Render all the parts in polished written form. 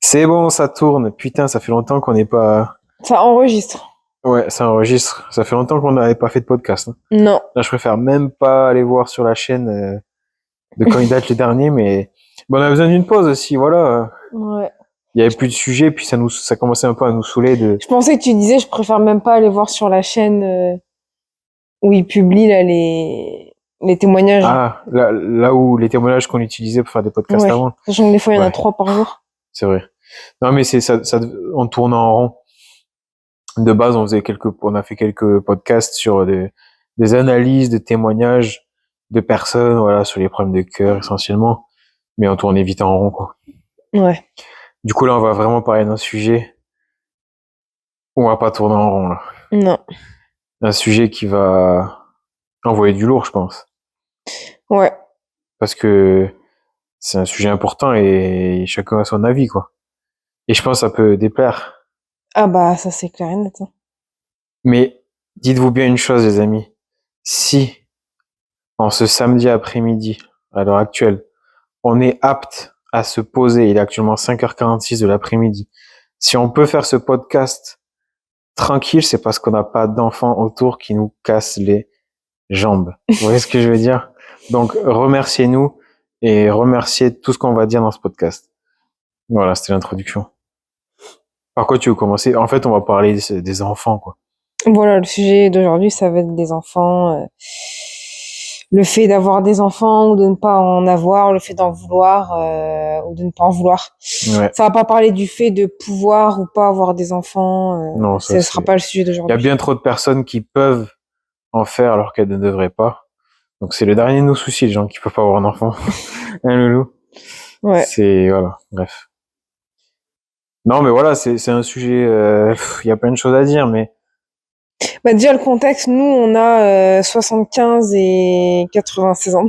C'est bon, ça tourne. Putain, ça fait longtemps qu'on n'est pas. Ça enregistre. Ouais, ça enregistre. Ça fait longtemps qu'on n'avait pas fait de podcast, hein. Non. Là, je préfère même pas aller voir sur la chaîne de quand il date le dernier, mais bon, on a besoin d'une pause aussi. Voilà. Ouais. Il y avait plus de sujets, puis ça commençait un peu à nous saouler de. Je pensais que tu disais, je préfère même pas aller voir sur la chaîne où ils publient là, les témoignages. Ah, là où les témoignages qu'on utilisait pour faire des podcasts Ouais. avant. Sachant que des fois, il y en a Ouais. 3 par jour. C'est vrai. Non, mais c'est ça, on tourne en rond. De base, on a fait quelques podcasts sur des analyses de témoignages de personnes, voilà, sur les problèmes de cœur essentiellement. Mais on tournait vite en rond, quoi. Ouais. Du coup, là, on va vraiment parler d'un sujet où on va pas tourner en rond, là. Non. Un sujet qui va envoyer du lourd, je pense. Ouais. Parce que c'est un sujet important et chacun a son avis, quoi. Et je pense que ça peut déplaire. Ah bah, ça c'est clair et net. Hein. Mais dites-vous bien une chose, les amis. Si, en ce samedi après-midi, à l'heure actuelle, on est apte à se poser, il est actuellement 5h46 de l'après-midi. Si on peut faire ce podcast tranquille, c'est parce qu'on n'a pas d'enfants autour qui nous cassent les jambes. Vous voyez ce que je veux dire? Donc, remerciez-nous et remerciez tout ce qu'on va dire dans ce podcast. Voilà, c'était l'introduction. Par quoi tu veux commencer? En fait, on va parler des enfants, quoi. Voilà, le sujet d'aujourd'hui, ça va être des enfants. Le fait d'avoir des enfants ou de ne pas en avoir, le fait d'en vouloir ou de ne pas en vouloir. Ouais. Ça va pas parler du fait de pouvoir ou pas avoir des enfants. Non, ça sera pas le sujet Il y a d'aujourd'hui. bien trop de personnes qui peuvent en faire alors qu'elles ne devraient pas. Donc c'est le dernier de nos soucis, les gens qui peuvent pas avoir un enfant. Hein, loulou? Ouais. C'est, voilà, bref. Non, mais voilà, c'est un sujet, il y a plein de choses à dire, mais Bah déjà le contexte, nous on a 75 et 96 ans.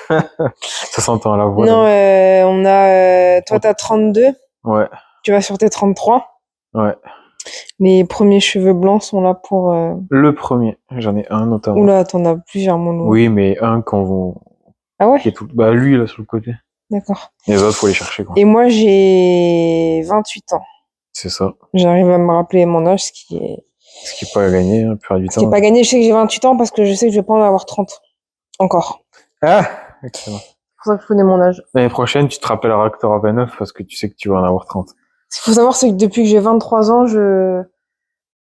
ça s'entend à la voix. Non, on a toi t'as 32, Ouais, tu vas sur tes 33. ouais. Les premiers cheveux blancs sont là pour Le premier, j'en ai un notamment. Oula, t'en as plusieurs mon loup. Oui, mais un Ah ouais? qui est tout, bah lui là sur le côté. D'accord. Les autres, faut les chercher, quoi. Et moi j'ai 28 ans. C'est ça. J'arrive à me rappeler mon âge, ce qui est pas gagné, hein, plus du ce qui est temps. pas gagné. Je sais que j'ai 28 ans parce que je sais que je vais pas en avoir 30 encore. Ah, excellent. C'est pour ça que je connais mon âge. L'année prochaine, tu te rappelleras que t'auras 29 parce que tu sais que tu vas en avoir 30. Ce qu'il faut savoir, c'est que depuis que j'ai 23 ans, je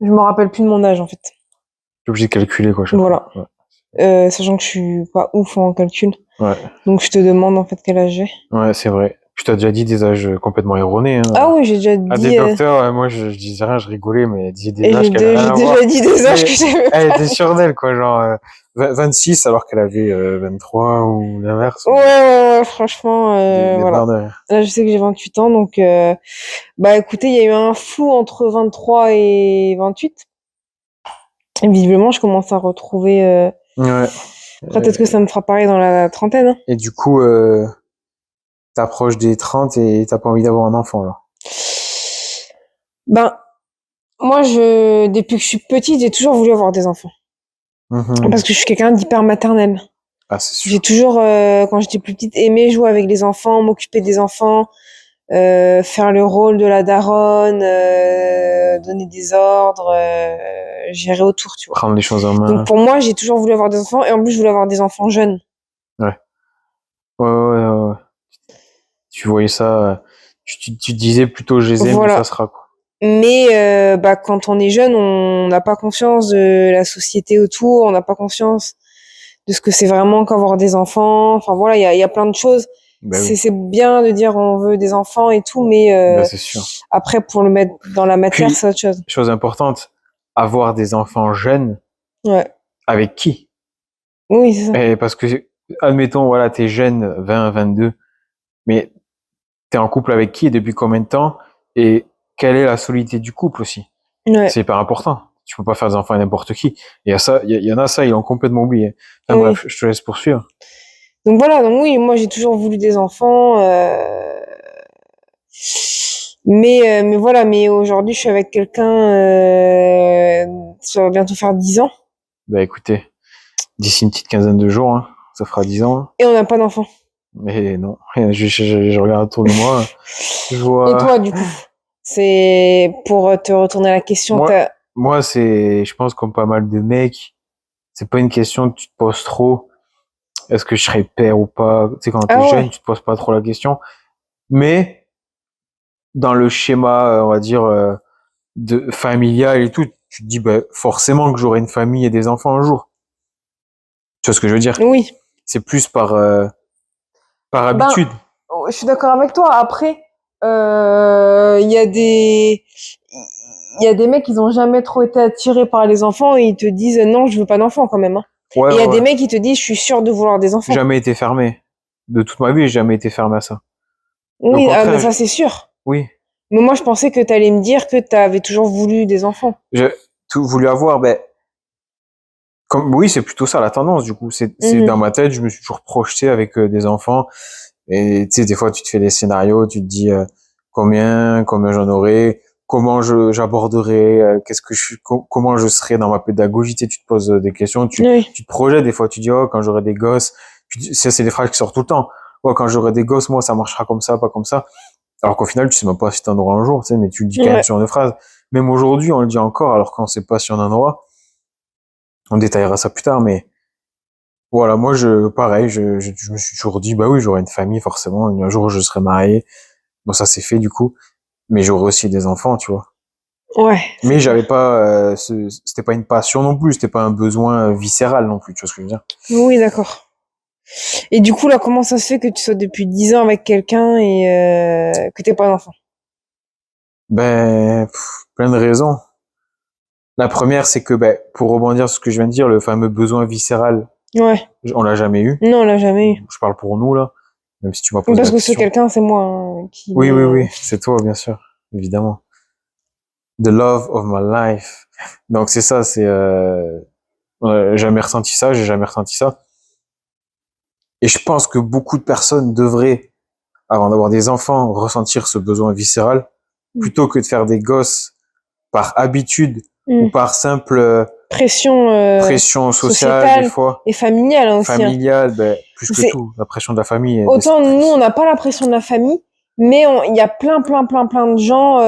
me rappelle plus de mon âge en fait. T'es obligé de calculer, quoi. Voilà. Ouais. Sachant que je suis pas ouf en calcul. Ouais. Donc je te demande en fait quel âge j'ai. Ouais, c'est vrai. Tu t'as déjà dit des âges complètement erronés, hein. Ah oui, j'ai déjà À dit. des docteurs, moi je disais rien, je rigolais, mais elle disait des Et âges qu'elle avait rien à voir. j'ai déjà dit des âges Mais que j'avais pas. elle était sûre d'elle, quoi, genre 26 alors qu'elle avait 23 ou l'inverse. Ouais, franchement, Des voilà. barres de rire. Là, je sais que j'ai 28 ans, donc bah écoutez, il y a eu un flou entre 23 et 28. Et visiblement, je commence à retrouver. Ouais. Après, peut-être que ça me fera pareil dans la trentaine. Hein. Et du coup, t'approches des 30 et t'as pas envie d'avoir un enfant, là. Ben, moi, depuis que je suis petite, j'ai toujours voulu avoir des enfants. Parce que je suis quelqu'un d'hyper maternel. Ah, c'est sûr. J'ai toujours, quand j'étais plus petite, aimé jouer avec les enfants, m'occuper des enfants, faire le rôle de la daronne, donner des ordres, gérer autour, tu vois. Prendre les choses en main. Donc pour moi, j'ai toujours voulu avoir des enfants et en plus, je voulais avoir des enfants jeunes. Ouais. Ouais. Tu voyais ça, tu disais plutôt je les aime, Voilà. mais ça sera, quoi. Mais bah, quand on est jeune, on n'a pas conscience de la société autour, on n'a pas conscience de ce que c'est vraiment qu'avoir des enfants. Enfin voilà, il y a plein de choses. Ben oui. C'est bien de dire on veut des enfants et tout, mais Ben, c'est sûr. après pour le mettre dans la matière, c'est autre chose. Chose importante, avoir des enfants jeunes. Ouais. Avec qui? Oui, c'est ça. Et parce que, admettons, voilà, t'es jeune, 20, 22, mais t'es en couple avec qui et depuis combien de temps? Et quelle est la solidité du couple aussi? Ouais. C'est hyper important. Tu peux pas faire des enfants à n'importe qui. Il y a ça, il y en a ça, ils l'ont complètement oublié. Enfin, Oui. bref, je te laisse poursuivre. Donc voilà, donc oui, moi j'ai toujours voulu des enfants. Mais voilà, mais aujourd'hui je suis avec quelqu'un, ça va bientôt faire 10 ans. Bah écoutez, d'ici une petite quinzaine de jours, hein, ça fera 10 ans. Hein. Et on n'a pas d'enfant. Mais non, je regarde autour de moi, je Et vois... toi, du coup, c'est pour te retourner à la question, Moi, je pense comme pas mal de mecs, c'est pas une question que tu te poses trop. Est-ce que je serais père ou pas? Tu sais, quand t'es ah jeune, ouais, tu te poses pas trop la question. Mais dans le schéma, on va dire, de familial et tout, tu te dis, bah, forcément que j'aurai une famille et des enfants un jour. Tu vois ce que je veux dire? oui. C'est plus par Ben, habitude. je suis d'accord avec toi. Après, il y a des mecs, ils ont jamais trop été attirés par les enfants et ils te disent non, je veux pas d'enfants quand même, hein. Ouais, Et il y ouais, a des ouais. mecs qui te disent je suis sûr de vouloir des enfants. Jamais été fermé. De toute ma vie, j'ai jamais été fermé à ça. Et au Oui, ah, mais contraire, ça c'est sûr. oui, Mais moi, je pensais que tu allais me dire que tu avais toujours voulu des enfants. j'ai tout voulu avoir, ben, comme, oui, c'est plutôt ça la tendance, du coup. C'est dans Mhm. ma tête, je me suis toujours projeté avec des enfants. Et tu sais, des fois, tu te fais des scénarios, tu te dis combien j'en aurai, comment j'aborderai, qu'est-ce que comment je serai dans ma pédagogie. Tu sais, tu te poses des questions, Oui, tu te projettes des fois, tu dis oh quand j'aurai des gosses, ça c'est des phrases qui sortent tout le temps. Oh quand j'aurai des gosses, moi ça marchera comme ça, pas comme ça. Alors qu'au final, tu sais même pas si t'en auras un jour, tu sais, mais tu le dis quand même ouais, sur une phrase. Même aujourd'hui, on le dit encore, alors qu'on sait pas si on en aura. On détaillera ça plus tard, mais voilà, moi, pareil, je me suis toujours dit, bah oui, j'aurai une famille, forcément. Un jour, je serai marié. Bon, ça, c'est fait, du coup. Mais j'aurai aussi des enfants, tu vois. ouais, c'est Mais clair. j'avais pas, c'était pas une passion non plus, c'était pas un besoin viscéral non plus, tu vois ce que je veux dire. Oui, d'accord. Et du coup, là, comment ça se fait que tu sois depuis 10 ans avec quelqu'un et que t'aies pas d'enfant? Ben, plein de raisons. La première, c'est que, ben, pour rebondir sur ce que je viens de dire, le fameux besoin viscéral, Ouais. on l'a jamais eu. Non, on l'a jamais eu. Je parle pour nous, là, même si tu m'as posé Parce la que ce question. quelqu'un, c'est moi hein, qui Oui, oui, l'ai. oui, c'est toi, bien sûr, évidemment. The love of my life. Donc, c'est ça, jamais ressenti ça, j'ai jamais ressenti ça. Et je pense que beaucoup de personnes devraient, avant d'avoir des enfants, ressentir ce besoin viscéral, Mm. plutôt que de faire des gosses par habitude ou Mm. par simple Pression pression sociale, des sociétale fois, et familiale hein, aussi. Hein. familiale, ben, plus que C'est tout, la pression de la famille est autant nous, on destructrice. n'a pas la pression de la famille, mais il y a plein de gens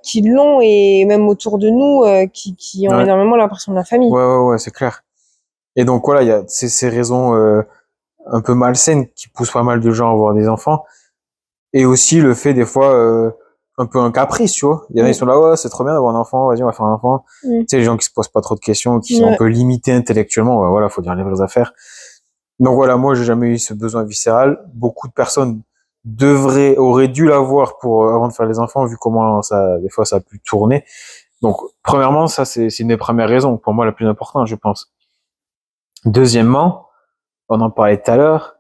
qui l'ont et même autour de nous qui ont Ouais, énormément la pression de la famille. ouais, c'est clair. Et donc voilà, il y a ces raisons un peu malsaines qui poussent pas mal de gens à avoir des enfants. Et aussi le fait des fois un peu un caprice, tu vois. Il y en a ils Mm. sont là, ouais, c'est trop bien d'avoir un enfant, vas-y, on va faire un enfant. Mm. Tu sais, les gens qui se posent pas trop de questions, qui sont un Ouais. peu limités intellectuellement, ouais, voilà, faut dire les vraies affaires. Donc voilà, moi j'ai jamais eu ce besoin viscéral. Beaucoup de personnes auraient dû l'avoir pour avant de faire les enfants, vu comment ça, des fois ça a pu tourner. Donc premièrement, ça c'est une des premières raisons, pour moi la plus importante, je pense. Deuxièmement, on en parlait tout à l'heure,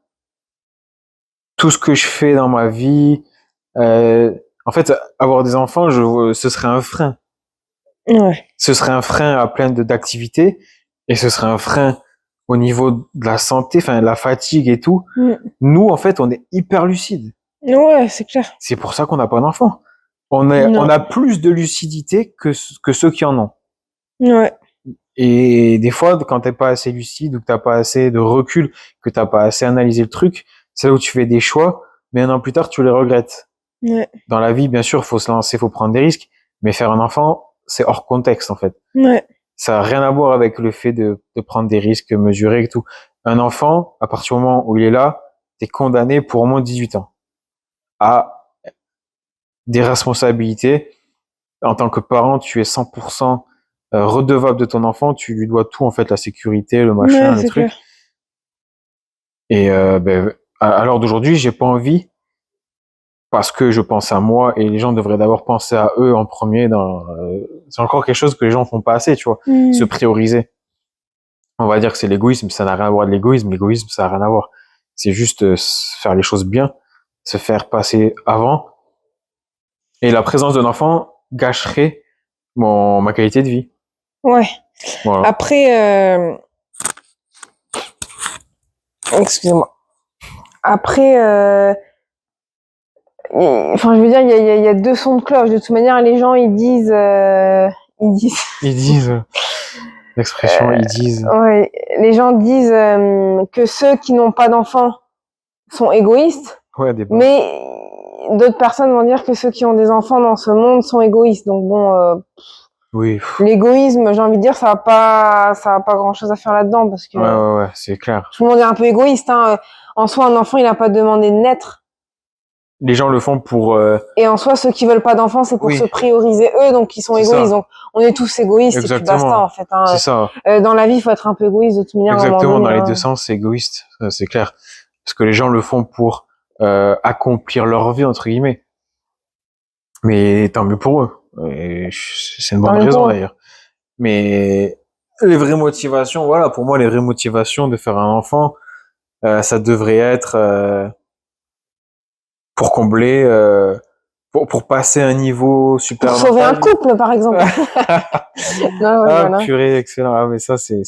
tout ce que je fais dans ma vie, en fait, avoir des enfants, ce serait un frein. Ouais. Ce serait un frein à plein d'activités et ce serait un frein au niveau de la santé, enfin la fatigue et tout. Mm. Nous, en fait, on est hyper lucide. Ouais, c'est clair. C'est pour ça qu'on n'a pas d'enfants. On Non. a plus de lucidité que ceux qui en ont. Ouais. Et des fois, quand t'es pas assez lucide ou que t'as pas assez de recul, que t'as pas assez analysé le truc, c'est là où tu fais des choix, mais un an plus tard, tu les regrettes. Ouais. Dans la vie, bien sûr, faut se lancer, faut prendre des risques, mais faire un enfant, c'est hors contexte, en fait. Ouais. Ça n'a rien à voir avec le fait de prendre des risques mesurés et tout. Un enfant, à partir du moment où il est là, t'es condamné pour au moins 18 ans à des responsabilités. En tant que parent, tu es 100% redevable de ton enfant, tu lui dois tout, en fait, la sécurité, le Ouais, machin, le c'est truc. clair. Et ben, à l'heure d'aujourd'hui, j'ai pas envie parce que je pense à moi et les gens devraient d'abord penser à eux en premier. C'est encore quelque chose que les gens font pas assez, tu vois, se Mm. prioriser. On va dire que c'est l'égoïsme, ça n'a rien à voir de l'égoïsme. L'égoïsme, ça n'a rien à voir. C'est juste faire les choses bien, se faire passer avant. Et la présence d'un enfant gâcherait ma qualité de vie. Ouais. Voilà. Après, excusez-moi. Après, enfin, je veux dire, il y a deux sons de cloche. De toute manière, les gens, ils disent, Ils disent, l'expression, ils disent. ouais, les gens disent que ceux qui n'ont pas d'enfants sont égoïstes, Ouais, des base. mais d'autres personnes vont dire que ceux qui ont des enfants dans ce monde sont égoïstes. Donc bon, Oui. l'égoïsme, j'ai envie de dire, ça a pas grand-chose à faire là-dedans parce que Ouais, c'est clair. tout le monde est un peu égoïste. Hein. En soi, un enfant, il n'a pas demandé de naître. Les gens le font pour... Et en soi, ceux qui veulent pas d'enfants, c'est pour Oui. se prioriser eux, donc ils sont C'est égoïstes. ça. Donc on est tous égoïstes et puis basta Exactement. en fait. Hein. C'est ça. Dans la vie, il faut être un peu égoïste de toute manière à un moment Exactement, donné. dans les hein. deux sens, c'est égoïste, ça, c'est clair. Parce que les gens le font pour accomplir leur vie, entre guillemets. Mais tant mieux pour eux. Et c'est une Tant bonne mieux raison pour eux. d'ailleurs. Mais les vraies motivations, voilà, pour moi, les vraies motivations de faire un enfant, ça devrait être pour combler, pour passer un niveau Pour supérieur. sauver un couple, par exemple. Non, ouais, Ah, voilà. purée, excellent. Ah, mais ça, c'est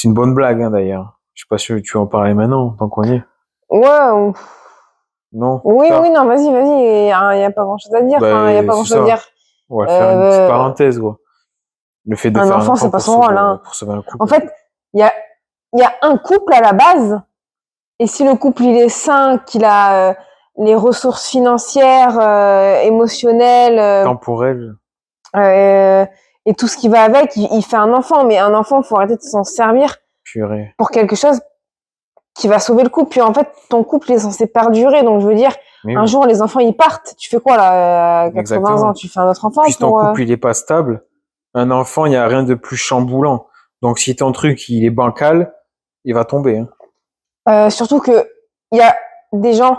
une bonne blague, hein, d'ailleurs. Je sais pas si tu veux en parler maintenant, tant qu'on y est. Ouais, Non? oui, Tard. oui, non, vas-y, vas-y. Il y a pas grand-chose à dire. Enfin, il y a Ben, pas c'est grand-chose à ça. dire. On va faire une petite Euh, parenthèse, quoi. Le fait de un faire un enfant, c'est enfant pas son rôle. Hein. pour sauver un couple. En fait, il y a un couple à la base. Et si le couple il est sain, qu'il a les ressources financières, émotionnelles, Temporel. euh, et tout ce qui va avec, il fait un enfant. Mais un enfant, faut arrêter de s'en servir Purée. pour quelque chose qui va sauver le couple. Puis en fait, ton couple est censé perdurer. Donc je veux dire, Mais un oui. jour les enfants ils partent. Tu fais quoi là à 80 Exactement. ans? Tu fais un autre enfant Puis si ton pour couple, il est pas stable, un enfant, il y a rien de plus chamboulant. Donc si ton truc, il est bancal, il va tomber, hein. surtout que il y a des gens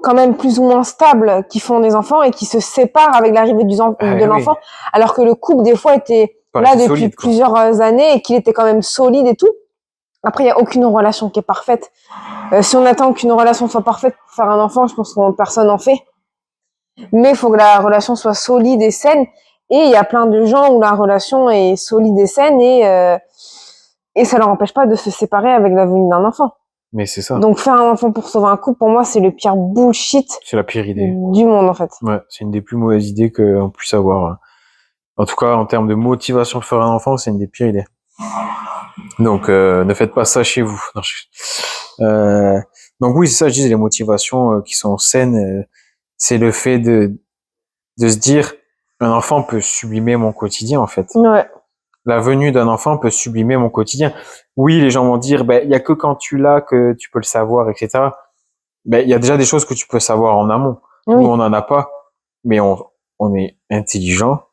quand même plus ou moins stables qui font des enfants et qui se séparent avec l'arrivée de Ah, oui. l'enfant, alors que le couple des fois était là Paraissait depuis solide, quoi. plusieurs années et qu'il était quand même solide et tout. Après, il y a aucune relation qui est parfaite. Si on attend qu'une relation soit parfaite pour faire un enfant, je pense que personne n'en fait. Mais il faut que la relation soit solide et saine. Et il y a plein de gens où la relation est solide et saine et ça leur empêche pas de se séparer avec la venue d'un enfant. Mais c'est ça. Donc faire un enfant pour sauver un couple, pour moi, c'est le pire bullshit C'est la pire idée. du monde en fait. Ouais, c'est une des plus mauvaises idées qu'on puisse avoir. En tout cas, en termes de motivation de faire un enfant, c'est une des pires idées. Donc, ne faites pas ça chez vous. Non, donc oui, c'est ça, je dis, les motivations qui sont saines, c'est le fait de se dire, un enfant peut sublimer mon quotidien, en fait. Ouais. La venue d'un enfant peut sublimer mon quotidien. Oui, les gens vont dire, ben, il y a que quand tu l'as que tu peux le savoir, etc. Ben, il y a déjà des choses que tu peux savoir en amont. Oui. Nous, on n'en a pas, mais on est intelligent,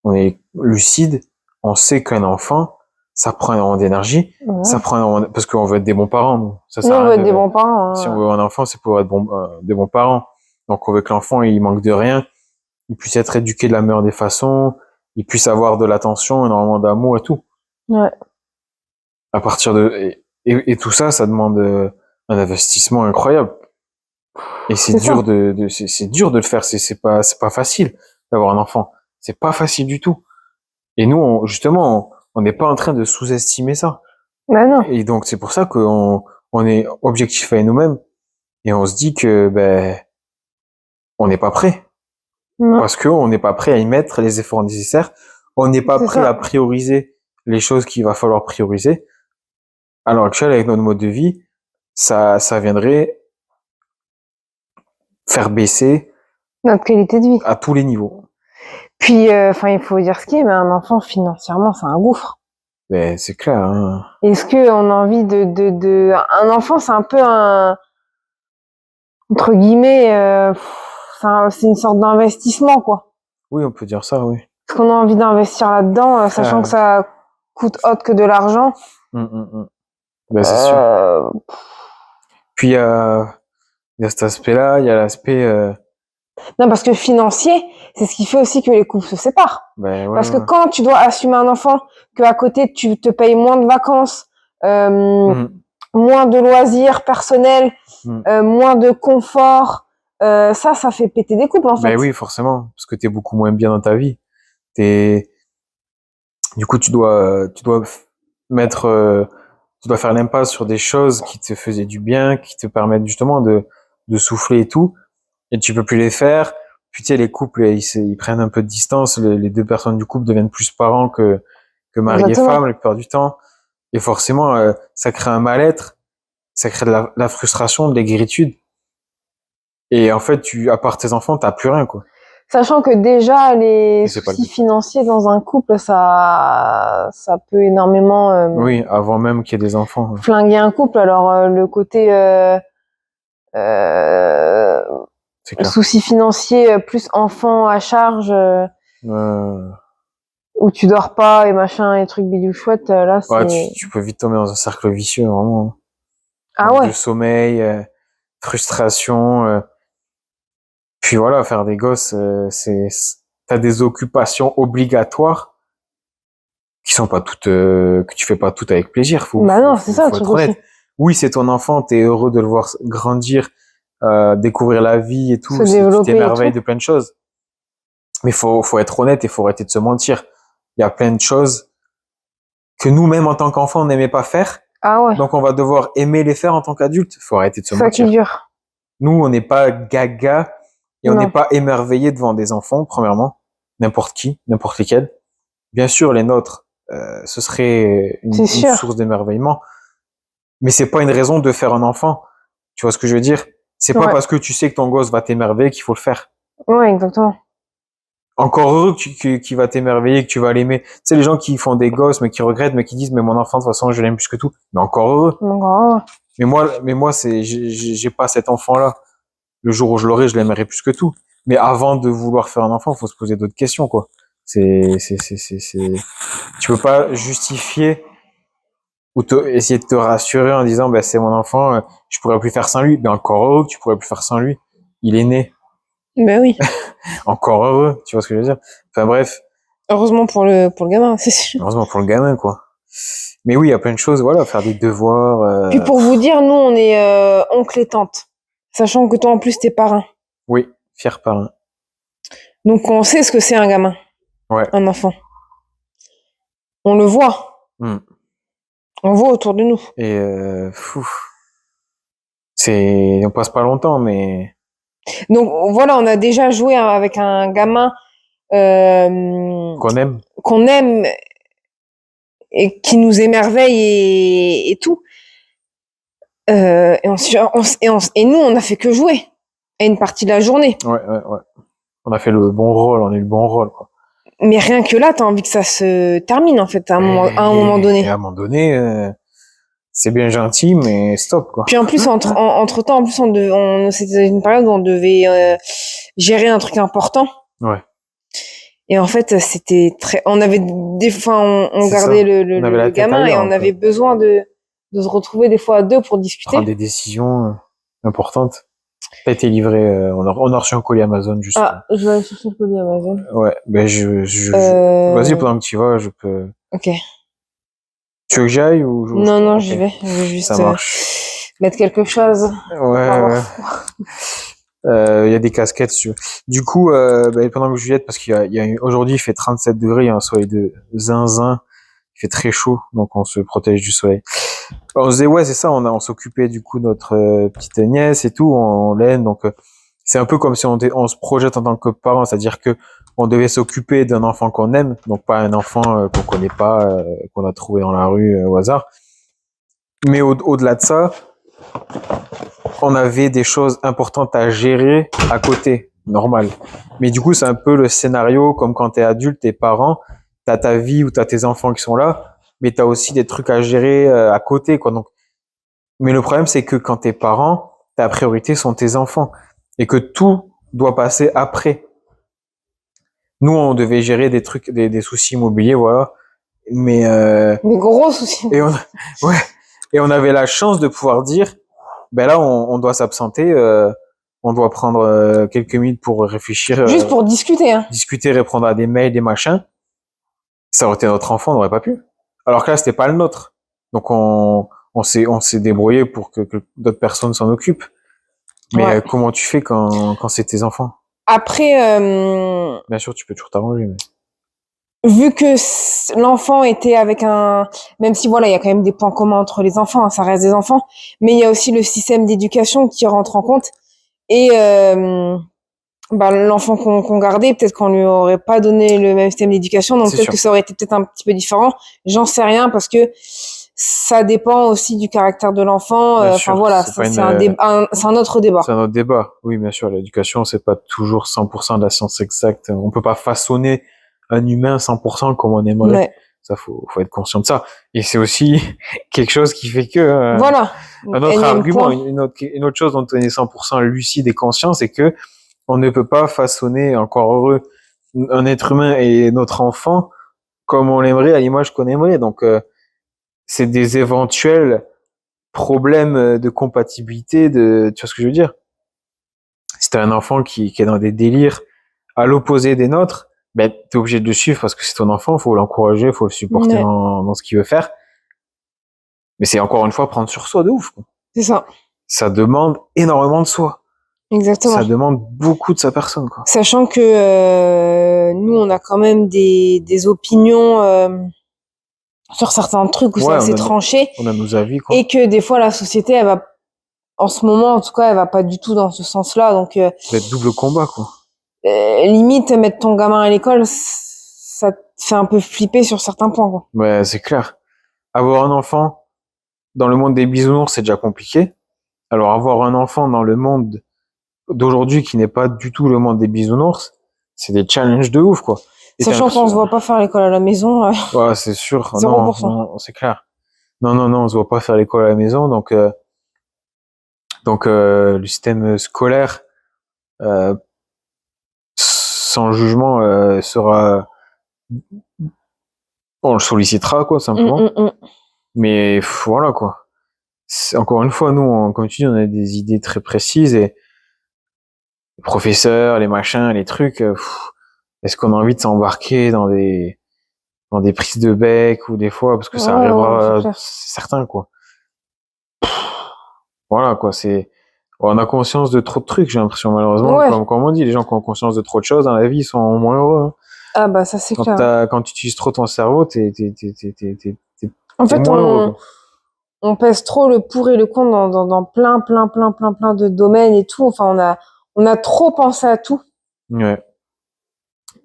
on est lucide, on sait qu'un enfant, ça prend énormément d'énergie, Ouais. ça prend parce qu'on veut être des bons parents, nous. Ça Nous, sert à on veut rien être des bons parents. si on Hein. veut un enfant, c'est pour être des bons parents. Donc, on veut que l'enfant, il manque de rien, il puisse être éduqué de la meilleure des façons, il puisse avoir de l'attention, énormément d'amour et tout. Ouais. À partir de, et tout ça, ça demande un investissement incroyable. Et c'est dur c'est dur de le faire, c'est pas facile d'avoir un enfant. C'est pas facile du tout. Et nous, justement, on n'est pas en train de sous-estimer ça. Bah non. Et donc, c'est pour ça on est objectif avec nous-mêmes et on se dit que, ben, on n'est pas prêt. Non. Parce qu'on n'est pas prêt à y mettre les efforts nécessaires. On n'est pas C'est prêt ça. à prioriser les choses qu'il va falloir prioriser. À l'heure actuelle, avec notre mode de vie, ça viendrait faire baisser Notre qualité de vie. à tous les niveaux. Puis, enfin, il faut dire ce qui est, mais un enfant, financièrement, c'est un gouffre. Ben, c'est clair, hein. Est-ce que on a envie un enfant, c'est un peu entre guillemets, c'est une sorte d'investissement, quoi. Oui, on peut dire ça, oui. Est-ce qu'on a envie d'investir là-dedans, sachant que ça coûte autre que de l'argent? Ben, c'est sûr. Puis, il y a cet aspect-là, il y a l'aspect, Non, parce que financier, c'est ce qui fait aussi que les couples se séparent. ben, ouais, Parce que ouais. quand tu dois assumer un enfant, que à côté tu te payes moins de vacances, moins de loisirs personnels, moins de confort, ça fait péter des couples en fait. Ben oui, forcément, parce que t'es beaucoup moins bien dans ta vie. Du coup, tu dois mettre, tu dois faire l'impasse sur des choses qui te faisaient du bien, qui te permettent justement de souffler et tout, et tu peux plus les faire. Puis tu sais, les couples, ils prennent un peu de distance. Les deux personnes du couple deviennent plus parents que mari Exactement. et femme la plupart du temps. Et forcément, ça crée un mal-être. ça crée de la frustration, de l'aigrétude. Et en fait, à part tes enfants, t'as plus rien, quoi. Sachant que déjà, les Et c'est pas le soucis but. financiers dans un couple, ça peut énormément Oui, avant même qu'il y ait des enfants. Ouais. flinguer un couple. Alors, le côté euh, C'est clair. soucis financiers plus enfants à charge, Euh, où tu dors pas et machin, et trucs bidou chouette, là, ouais, c'est... tu peux vite tomber dans un cercle vicieux, vraiment. Ah Manque de ouais, sommeil, frustration. Puis voilà, faire des gosses, t'as des occupations obligatoires qui sont pas toutes, que tu fais pas toutes avec plaisir. bah non, c'est ça le Faut truc être aussi. honnête. Oui, c'est ton enfant, t'es heureux de le voir grandir, découvrir la vie et Se tout, tu développer et t'émerveilles tout. de plein de choses. Mais faut être honnête et faut arrêter de se mentir. Il y a plein de choses que nous-mêmes en tant qu'enfants on n'aimait pas faire, Ah ouais, donc on va devoir aimer les faire en tant qu'adulte. Faut arrêter de se c'est ça qui mentir. dure. Nous, on n'est pas gaga et on n'est Non, pas émerveillé devant des enfants, premièrement. N'importe qui, n'importe lesquels. Bien sûr, les nôtres, ce serait c'est une sûr. source d'émerveillement. Mais c'est pas une raison de faire un enfant. Tu vois ce que je veux dire? C'est pas Ouais, parce que tu sais que ton gosse va t'émerveiller qu'il faut le faire. ouais, exactement. Encore heureux qu'il va t'émerveiller, que tu vas l'aimer. Tu sais, les gens qui font des gosses, mais qui regrettent, mais qui disent, mais mon enfant, de toute façon, je l'aime plus que tout. Mais encore heureux. Donc, oh, Mais moi, j'ai pas cet enfant-là. Le jour où je l'aurai, je l'aimerai plus que tout. Mais avant de vouloir faire un enfant, faut se poser d'autres questions, quoi. Tu peux pas justifier ou essayer de te rassurer en disant, ben, c'est mon enfant, je pourrais plus faire sans lui. Mais encore heureux que tu pourrais plus faire sans lui. Il est né. ben oui. Encore heureux. Tu vois ce que je veux dire? Enfin, bref. Heureusement pour le gamin, c'est sûr. Heureusement pour le gamin, quoi. Mais oui, il y a plein de choses, voilà, faire des devoirs, Puis pour vous dire, nous, on est oncle et tante. Sachant que toi, en plus, t'es parrain. oui, fier parrain. Donc, on sait ce que c'est un gamin, Ouais. un enfant. On le voit. Hmm. On voit autour de nous. Et, on passe pas longtemps, mais Donc, voilà, on a déjà joué avec un gamin qu'on aime. qu'on aime et qui nous émerveille et tout. Et nous, on a fait que jouer à une partie de la journée. Ouais, ouais, ouais. On a fait le bon rôle, on a eu le bon rôle, quoi. Mais rien que là, t'as envie que ça se termine, en fait, à un moment donné. Et à un moment donné, c'est bien gentil, mais stop, quoi. Puis en plus, entre temps, en plus, c'était une période où on devait gérer un truc important. Ouais. Et en fait, c'était très. On avait des fois, on C'est gardait ça. On avait la tête gamin et ailleurs, on un peu. avait besoin de se retrouver des fois à deux pour discuter. Prendre des décisions importantes. T'as été livré, on a reçu un colis Amazon, juste. Ah, je vais aller chercher le colis Amazon. Ouais, ben vas-y, pendant que tu y vas, je peux. Ok. Tu veux que j'aille ou Non, non, ok. j'y vais. Je vais juste Ça marche. mettre quelque chose. Ouais, ouais. Il y a des casquettes, si tu veux. Du coup, pendant que Juliette, parce aujourd'hui, il fait 37 degrés, il y a un soleil de zinzin, il fait très chaud, donc on se protège du soleil. On se disait, ouais, c'est ça, on s'occupait du coup de notre petite nièce et tout, on l'aime, donc c'est un peu comme si on se projette en tant que parent, c'est-à-dire que on devait s'occuper d'un enfant qu'on aime, donc pas un enfant qu'on connaît pas, qu'on a trouvé dans la rue au hasard. Mais au-delà de ça, on avait des choses importantes à gérer à côté, normal. Mais du coup, c'est un peu le scénario comme quand t'es adulte, t'es parent, t'as ta vie ou t'as tes enfants qui sont là, mais t'as aussi des trucs à gérer à côté, quoi. Donc, mais le problème, c'est que quand t'es parent, ta priorité sont tes enfants et que tout doit passer après. Nous, on devait gérer des trucs, des soucis immobiliers, voilà. Mais Des gros soucis. ouais, et on avait la chance de pouvoir dire, ben là, on doit s'absenter, on doit prendre quelques minutes pour réfléchir, Juste pour discuter, hein. discuter, répondre à des mails, des machins. Ça aurait été notre enfant, on n'aurait pas pu. Alors que là, c'était pas le nôtre. Donc on s'est débrouillé pour que d'autres personnes s'en occupent. Mais Ouais. comment tu fais quand c'est tes enfants? Après, Bien sûr, tu peux toujours t'arranger, mais vu que l'enfant était avec un, même si voilà, il y a quand même des points communs entre les enfants, hein, ça reste des enfants, mais il y a aussi le système d'éducation qui rentre en compte. Et l'enfant qu'on gardait, peut-être qu'on lui aurait pas donné le même système d'éducation, donc c'est peut-être sûr. que ça aurait été peut-être un petit peu différent. J'en sais rien parce que Ça dépend aussi du caractère de l'enfant. Bien Enfin sûr, voilà, c'est pas c'est un autre débat. c'est un autre débat. Oui, bien sûr, l'éducation, c'est pas toujours 100% de la science exacte. On peut pas façonner un humain 100% comme on aimerait. Ouais. Ça, faut être conscient de ça. Et c'est aussi quelque chose qui fait que, Voilà. un autre Énième argument, point. une autre chose dont on est 100% lucide et conscient, c'est que on ne peut pas façonner, encore heureux, un être humain et notre enfant comme on l'aimerait, à l'image qu'on aimerait. Donc, c'est des éventuels problèmes de compatibilité, tu vois ce que je veux dire? Si t'as un enfant qui est dans des délires à l'opposé des nôtres, ben, t'es obligé de le suivre parce que c'est ton enfant, faut l'encourager, faut le supporter Ouais. dans ce qu'il veut faire. Mais c'est encore une fois prendre sur soi de ouf, quoi. C'est ça. Ça demande énormément de soi. Exactement. Ça demande beaucoup de sa personne, quoi. Sachant que nous, on a quand même des opinions sur certains trucs où c'est Ouais, assez tranché on a nos avis, quoi. et que des fois la société, elle va, en ce moment en tout cas, elle va pas du tout dans ce sens-là. Donc Ça va être double combat, quoi. limite mettre ton gamin à l'école, ça te fait un peu flipper sur certains points, quoi. Ouais, c'est clair. Avoir un enfant dans le monde des bisounours, c'est déjà compliqué. Alors avoir un enfant dans le monde d'aujourd'hui qui n'est pas du tout le monde des bisounours, c'est des challenges de ouf, quoi. Et Sachant qu'on se voit pas faire l'école à la maison. Ouais, c'est sûr. 0%. Non, c'est clair. Non, on se voit pas faire l'école à la maison, donc le système scolaire, sans jugement, sera, on le sollicitera, quoi, simplement. Mais voilà, quoi. Encore une fois, nous, comme tu dis, on a des idées très précises et les professeurs, les machins, les trucs. Est-ce qu'on a envie de s'embarquer dans des prises de bec ou des fois parce que ça Ouais, arrivera, c'est c'est certain, quoi. Voilà, quoi. On a conscience de trop de trucs, j'ai l'impression, malheureusement. Ouais. Comme on dit, les gens qui ont conscience de trop de choses dans la vie sont moins heureux, hein. Ah bah ça c'est clair. Quand tu utilises trop ton cerveau, En t'es fait, moins heureux, quoi. on pèse trop le pour et le contre dans plein de domaines et tout. Enfin, on a trop pensé à tout. Ouais.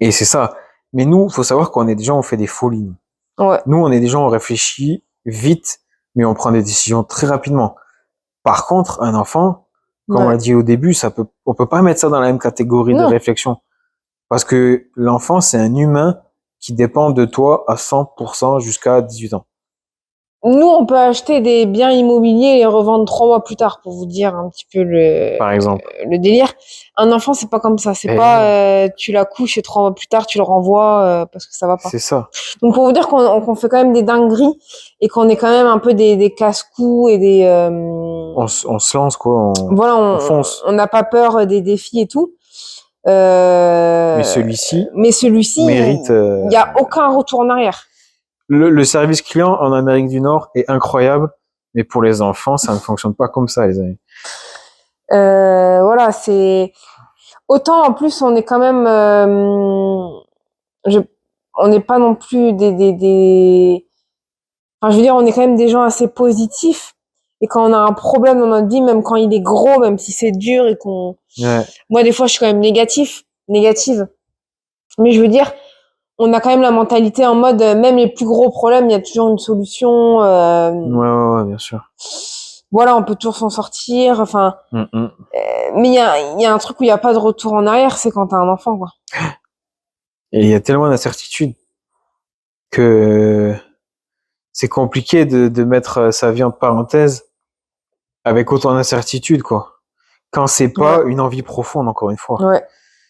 Et c'est ça. Mais nous, faut savoir qu'on est des gens, on fait des folies. Ouais. Nous, on est des gens, on réfléchit vite, mais on prend des décisions très rapidement. Par contre, un enfant, comme on l'a dit au début, on peut pas mettre ça dans la même catégorie de réflexion. Parce que l'enfant, c'est un humain qui dépend de toi à 100% jusqu'à 18 ans. Nous, on peut acheter des biens immobiliers et les revendre 3 mois plus tard, pour vous dire un petit peu Par exemple. le délire. Un enfant, c'est pas comme ça. C'est pas tu la couches et 3 mois plus tard, tu le renvoies parce que ça va pas. C'est ça. Donc, pour vous dire qu'on fait quand même des dingueries et qu'on est quand même un peu des casse-coups et des... On se lance, quoi. Voilà, on fonce. On n'a pas peur des défis et tout. Mais celui-ci mérite. Il y a aucun retour en arrière. Le service client en Amérique du Nord est incroyable, mais pour les enfants, ça ne fonctionne pas comme ça, les amis. Voilà, c'est autant en plus on est quand même, on n'est pas non plus enfin je veux dire on est quand même des gens assez positifs et quand on a un problème dans notre vie, même quand il est gros, même si c'est dur et qu'on, moi des fois je suis quand même négative, mais je veux dire on a quand même la mentalité en mode, même les plus gros problèmes, il y a toujours une solution. Ouais, bien sûr. Voilà, on peut toujours s'en sortir. Enfin, mais il y a un truc où il n'y a pas de retour en arrière, c'est quand t'as un enfant, quoi. Et il y a tellement d'incertitudes que c'est compliqué de mettre sa vie en parenthèse avec autant d'incertitudes, quoi. Quand c'est pas une envie profonde, encore une fois. Ouais.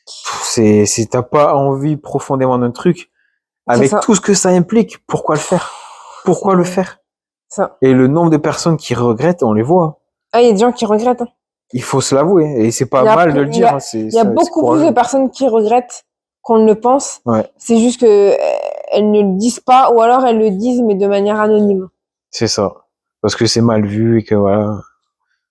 Si t'as pas envie profondément d'un truc, avec tout ce que ça implique, pourquoi le faire? Pourquoi le faire? Ça. Et le nombre de personnes qui regrettent, on les voit. Ah, il y a des gens qui regrettent. Il faut se l'avouer. Et c'est pas mal de le dire. Il y a beaucoup plus de personnes qui regrettent qu'on ne le pense. Ouais. C'est juste que elles ne le disent pas, ou alors elles le disent, mais de manière anonyme. C'est ça. Parce que c'est mal vu et que voilà.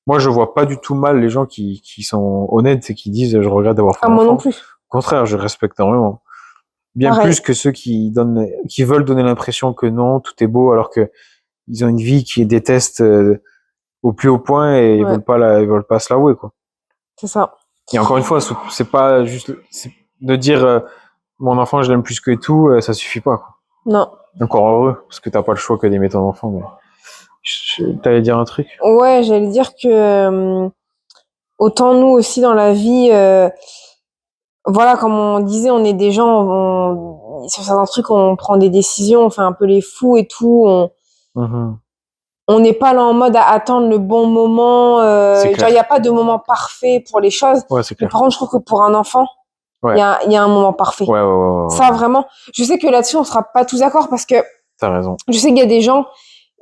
Moi, je vois pas du tout mal les gens qui sont honnêtes et qui disent je regrette d'avoir fait un enfant. Moi non plus. Au contraire, je respecte énormément. Bien plus que ceux qui veulent donner l'impression que non, tout est beau alors que ils ont une vie qui déteste au plus haut point et ils veulent pas se l'avouer, quoi. C'est ça. Et encore une fois, c'est pas juste de dire mon enfant je l'aime plus que tout, ça suffit pas, quoi. Non. Encore heureux parce que t'as pas le choix que d'aimer ton enfant. Mais... T'allais dire un truc? Ouais, j'allais dire que autant nous aussi dans la vie, voilà, comme on disait, on est des gens, sur certains trucs, on prend des décisions, on fait un peu les fous et tout. On n'est pas là en mode à attendre le bon moment. C'est Genre, clair. il n'y a pas de moment parfait pour les choses. Ouais, c'est Mais clair. par contre, je trouve que pour un enfant, il Ouais. y a un moment parfait. Ouais. Ça, vraiment. Je sais que là-dessus, on sera pas tous d'accord parce que T'as raison. je sais qu'il y a des gens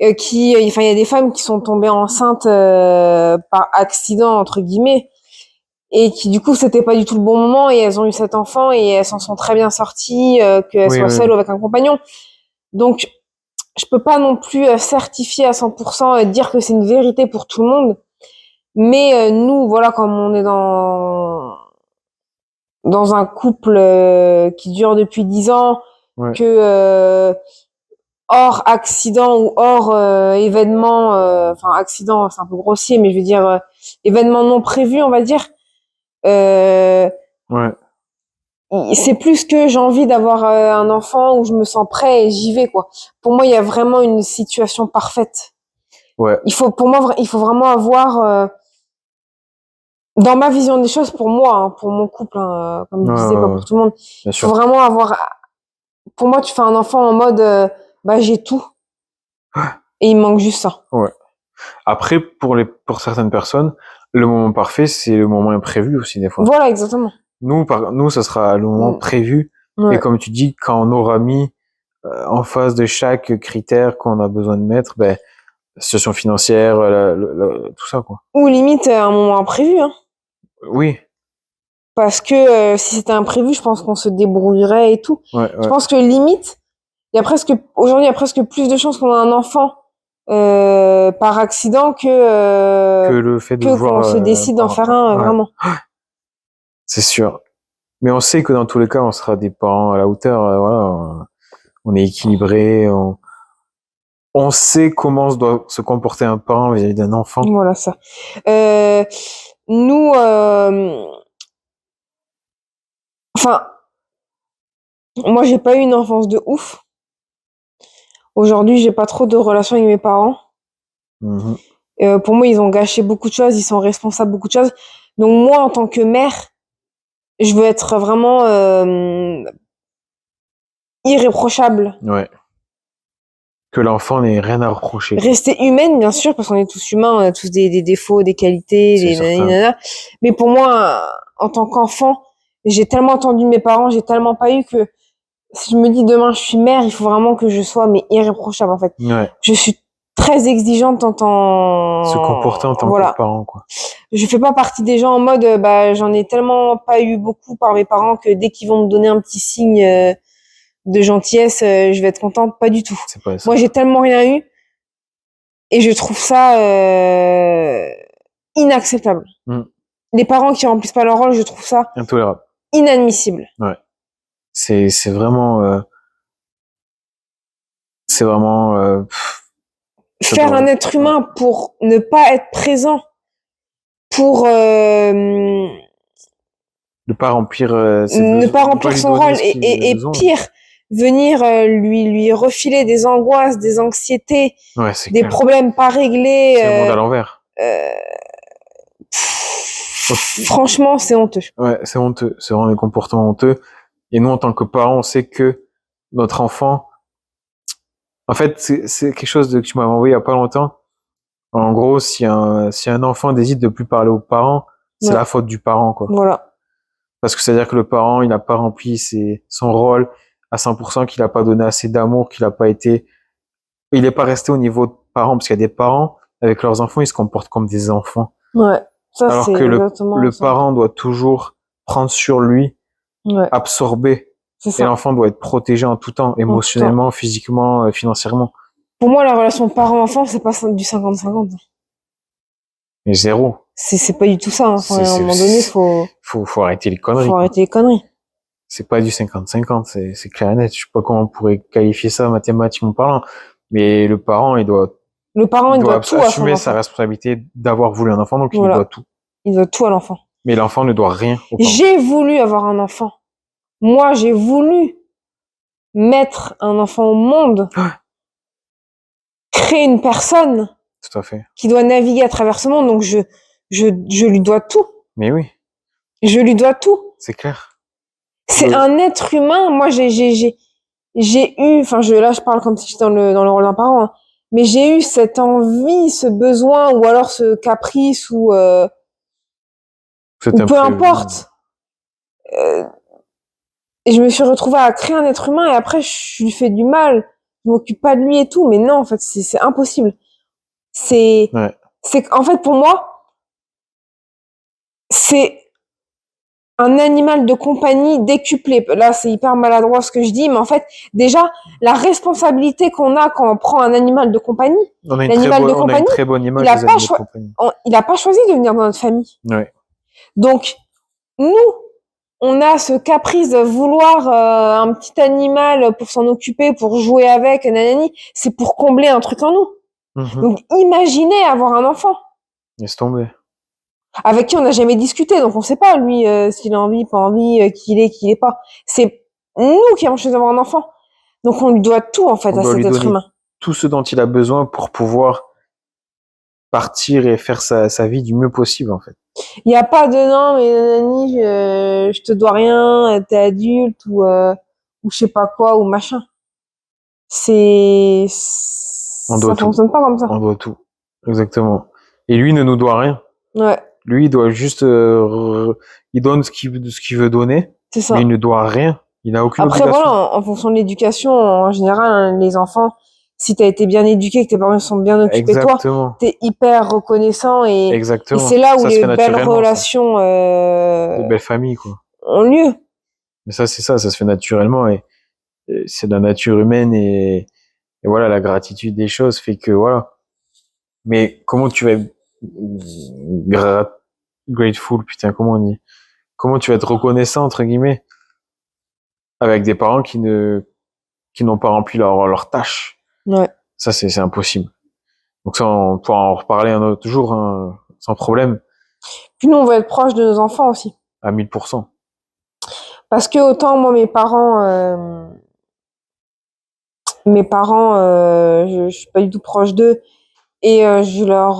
enfin, il y a des femmes qui sont tombées enceintes par accident, entre guillemets, et qui, du coup, c'était pas du tout le bon moment, et elles ont eu cet enfant, et elles s'en sont très bien sorties, qu'elles soient seules ou avec un compagnon. Donc, je peux pas non plus certifier à 100%, dire que c'est une vérité pour tout le monde. Mais nous, voilà, comme on est dans un couple qui dure depuis 10 ans, Ouais. que hors accident ou hors événement, enfin accident, c'est un peu grossier, mais je veux dire événement non prévu, on va dire. Ouais. C'est plus que j'ai envie d'avoir un enfant où je me sens prêt et j'y vais, quoi. Pour moi, il y a vraiment une situation parfaite. Ouais. Pour moi, il faut vraiment avoir, dans ma vision des choses, pour moi, hein, pour mon couple, hein, comme je disais, pas pour tout le monde, Bien il sûr. faut vraiment avoir. Pour moi, tu fais un enfant en mode, bah j'ai tout, et il me manque juste ça. Ouais. Après, pour certaines personnes, le moment parfait, c'est le moment imprévu aussi, des fois. Voilà, exactement. Nous, ça sera le moment prévu. Ouais. Et comme tu dis, quand on aura mis en face de chaque critère qu'on a besoin de mettre, ben, la situation financière, tout ça, quoi. Ou limite un moment imprévu, hein. Oui. Parce que si c'était imprévu, je pense qu'on se débrouillerait et tout. Ouais. Je pense que limite, aujourd'hui, il y a presque plus de chances qu'on ait un enfant par accident Que le fait de qu'on voir. se décide d'en faire un, ouais. vraiment. C'est sûr. Mais on sait que dans tous les cas, on sera des parents à la hauteur. Voilà, on est équilibré. On sait comment doit se comporter un parent vis-à-vis d'un enfant. Voilà ça. Nous, enfin, moi, j'ai pas eu une enfance de ouf. Aujourd'hui, j'ai pas trop de relations avec mes parents. Pour moi, ils ont gâché beaucoup de choses, ils sont responsables de beaucoup de choses. Donc moi, en tant que mère, je veux être vraiment irréprochable. Ouais. Que l'enfant n'ait rien à reprocher. Rester humaine, bien sûr, parce qu'on est tous humains, on a tous des défauts, des qualités, des nanana. Mais pour moi, en tant qu'enfant, j'ai tellement entendu de mes parents, j'ai tellement pas eu que si je me dis demain je suis mère, il faut vraiment que je sois irréprochable, en fait. Ouais. Je suis très exigeante en tant... Se comporter en tant que parent, quoi. Je fais pas partie des gens en mode, bah, j'en ai tellement pas eu beaucoup par mes parents que dès qu'ils vont me donner un petit signe de gentillesse, je vais être contente. Pas du tout. C'est pas ça. Moi, j'ai tellement rien eu et je trouve ça inacceptable. Les parents qui remplissent pas leur rôle, je trouve ça intolérable, inadmissible. Ouais. C'est vraiment... c'est vraiment... faire un être humain pour ne pas être présent, pour ne pas remplir ne pas remplir son rôle et pire, venir lui refiler des angoisses, des anxiétés, des problèmes pas réglés. C'est le monde à l'envers. Franchement, c'est honteux. Ouais, c'est honteux. C'est vraiment des comportements honteux. Et nous, en tant que parents, on sait que notre enfant... En fait, c'est quelque chose que tu m'avais envoyé il y a pas longtemps. En gros, si un enfant décide de plus parler aux parents, c'est la faute du parent, quoi. Voilà. Parce que c'est-à-dire que le parent, il n'a pas rempli son rôle à 100%, qu'il n'a pas donné assez d'amour, il n'est pas resté au niveau de parent, parce qu'il y a des parents, avec leurs enfants, ils se comportent comme des enfants. Ouais. Ça, alors que le parent doit toujours prendre sur lui, absorber. Et l'enfant doit être protégé en tout temps, émotionnellement, physiquement, financièrement. Pour moi, la relation parent-enfant, c'est pas du 50-50. Mais zéro. C'est pas du tout ça. Hein. À un moment donné, faut arrêter les conneries. Faut arrêter les conneries. C'est pas du 50-50, c'est clair et net. Je sais pas comment on pourrait qualifier ça mathématiquement parlant, mais le parent, il doit tout assumer sa responsabilité d'avoir voulu un enfant, donc il doit tout. Il doit tout à l'enfant. Mais l'enfant ne doit rien au parent. J'ai voulu avoir un enfant. Moi, j'ai voulu mettre un enfant au monde. crée une personne Tout à fait. qui doit naviguer à travers ce monde. Donc je lui dois tout. Mais oui, Je lui dois tout. c'est clair. C'est un être humain. Moi, j'ai eu, enfin, là, je parle comme si j'étais dans le rôle d'un parent, hein, mais j'ai eu cette envie, ce besoin, ou alors ce caprice, ou C'est peu imprévu. importe. Et je me suis retrouvée à créer un être humain et après, je lui fais du mal. Je m'occupe pas de lui et tout. Mais non, en fait, c'est impossible. C'est, Ouais. en fait, pour moi, c'est un animal de compagnie décuplé. Là, c'est hyper maladroit ce que je dis, mais en fait, déjà, la responsabilité qu'on a quand on prend un animal de compagnie, On a une très bonne image il a des pas animaux de compagnie. il a pas choisi de venir dans notre famille. Ouais. Donc, nous, on a ce caprice de vouloir un petit animal pour s'en occuper, pour jouer avec, nanani. C'est pour combler un truc en nous. Donc, imaginez avoir un enfant Laisse tomber. avec qui on n'a jamais discuté, donc on sait pas lui s'il a envie, pas envie, qui il est pas. C'est nous qui avons choisi d'avoir un enfant, donc on lui doit tout en fait On à doit cet lui être donner humain. tout ce dont il a besoin pour pouvoir partir et faire sa vie du mieux possible, en fait. Il y a pas de non mais nanani, je te dois rien, t'es adulte ou je sais pas quoi ou machin. On doit Ça tout. fonctionne pas comme ça. On doit tout. Exactement. Et lui ne nous doit rien. Ouais, Lui, il doit juste, il donne ce qu'il veut donner, c'est ça. mais il ne doit rien. Il n'a aucune Après obligation. voilà, en fonction de l'éducation, en général, hein, les enfants, si t'as été bien éduqué, que tes parents sont bien occupés de toi, Exactement. t'es hyper reconnaissant et Exactement. c'est là où Ça se les fait belles naturellement, ça. relations Des belles familles, quoi. ont lieu. Mais ça, c'est ça se fait naturellement et c'est de la nature humaine et voilà, la gratitude des choses fait que voilà. Mais comment tu vas être grateful, putain, comment on dit? Comment tu vas être reconnaissant, entre guillemets, avec des parents qui n'ont pas rempli leur tâche? Ouais. Ça, c'est impossible. Donc ça, on pourra en reparler un autre jour, hein, sans problème, Puis nous, on veut être proche de nos enfants aussi. à 1000%. Parce que autant moi, mes parents, je suis pas du tout proche d'eux et je leur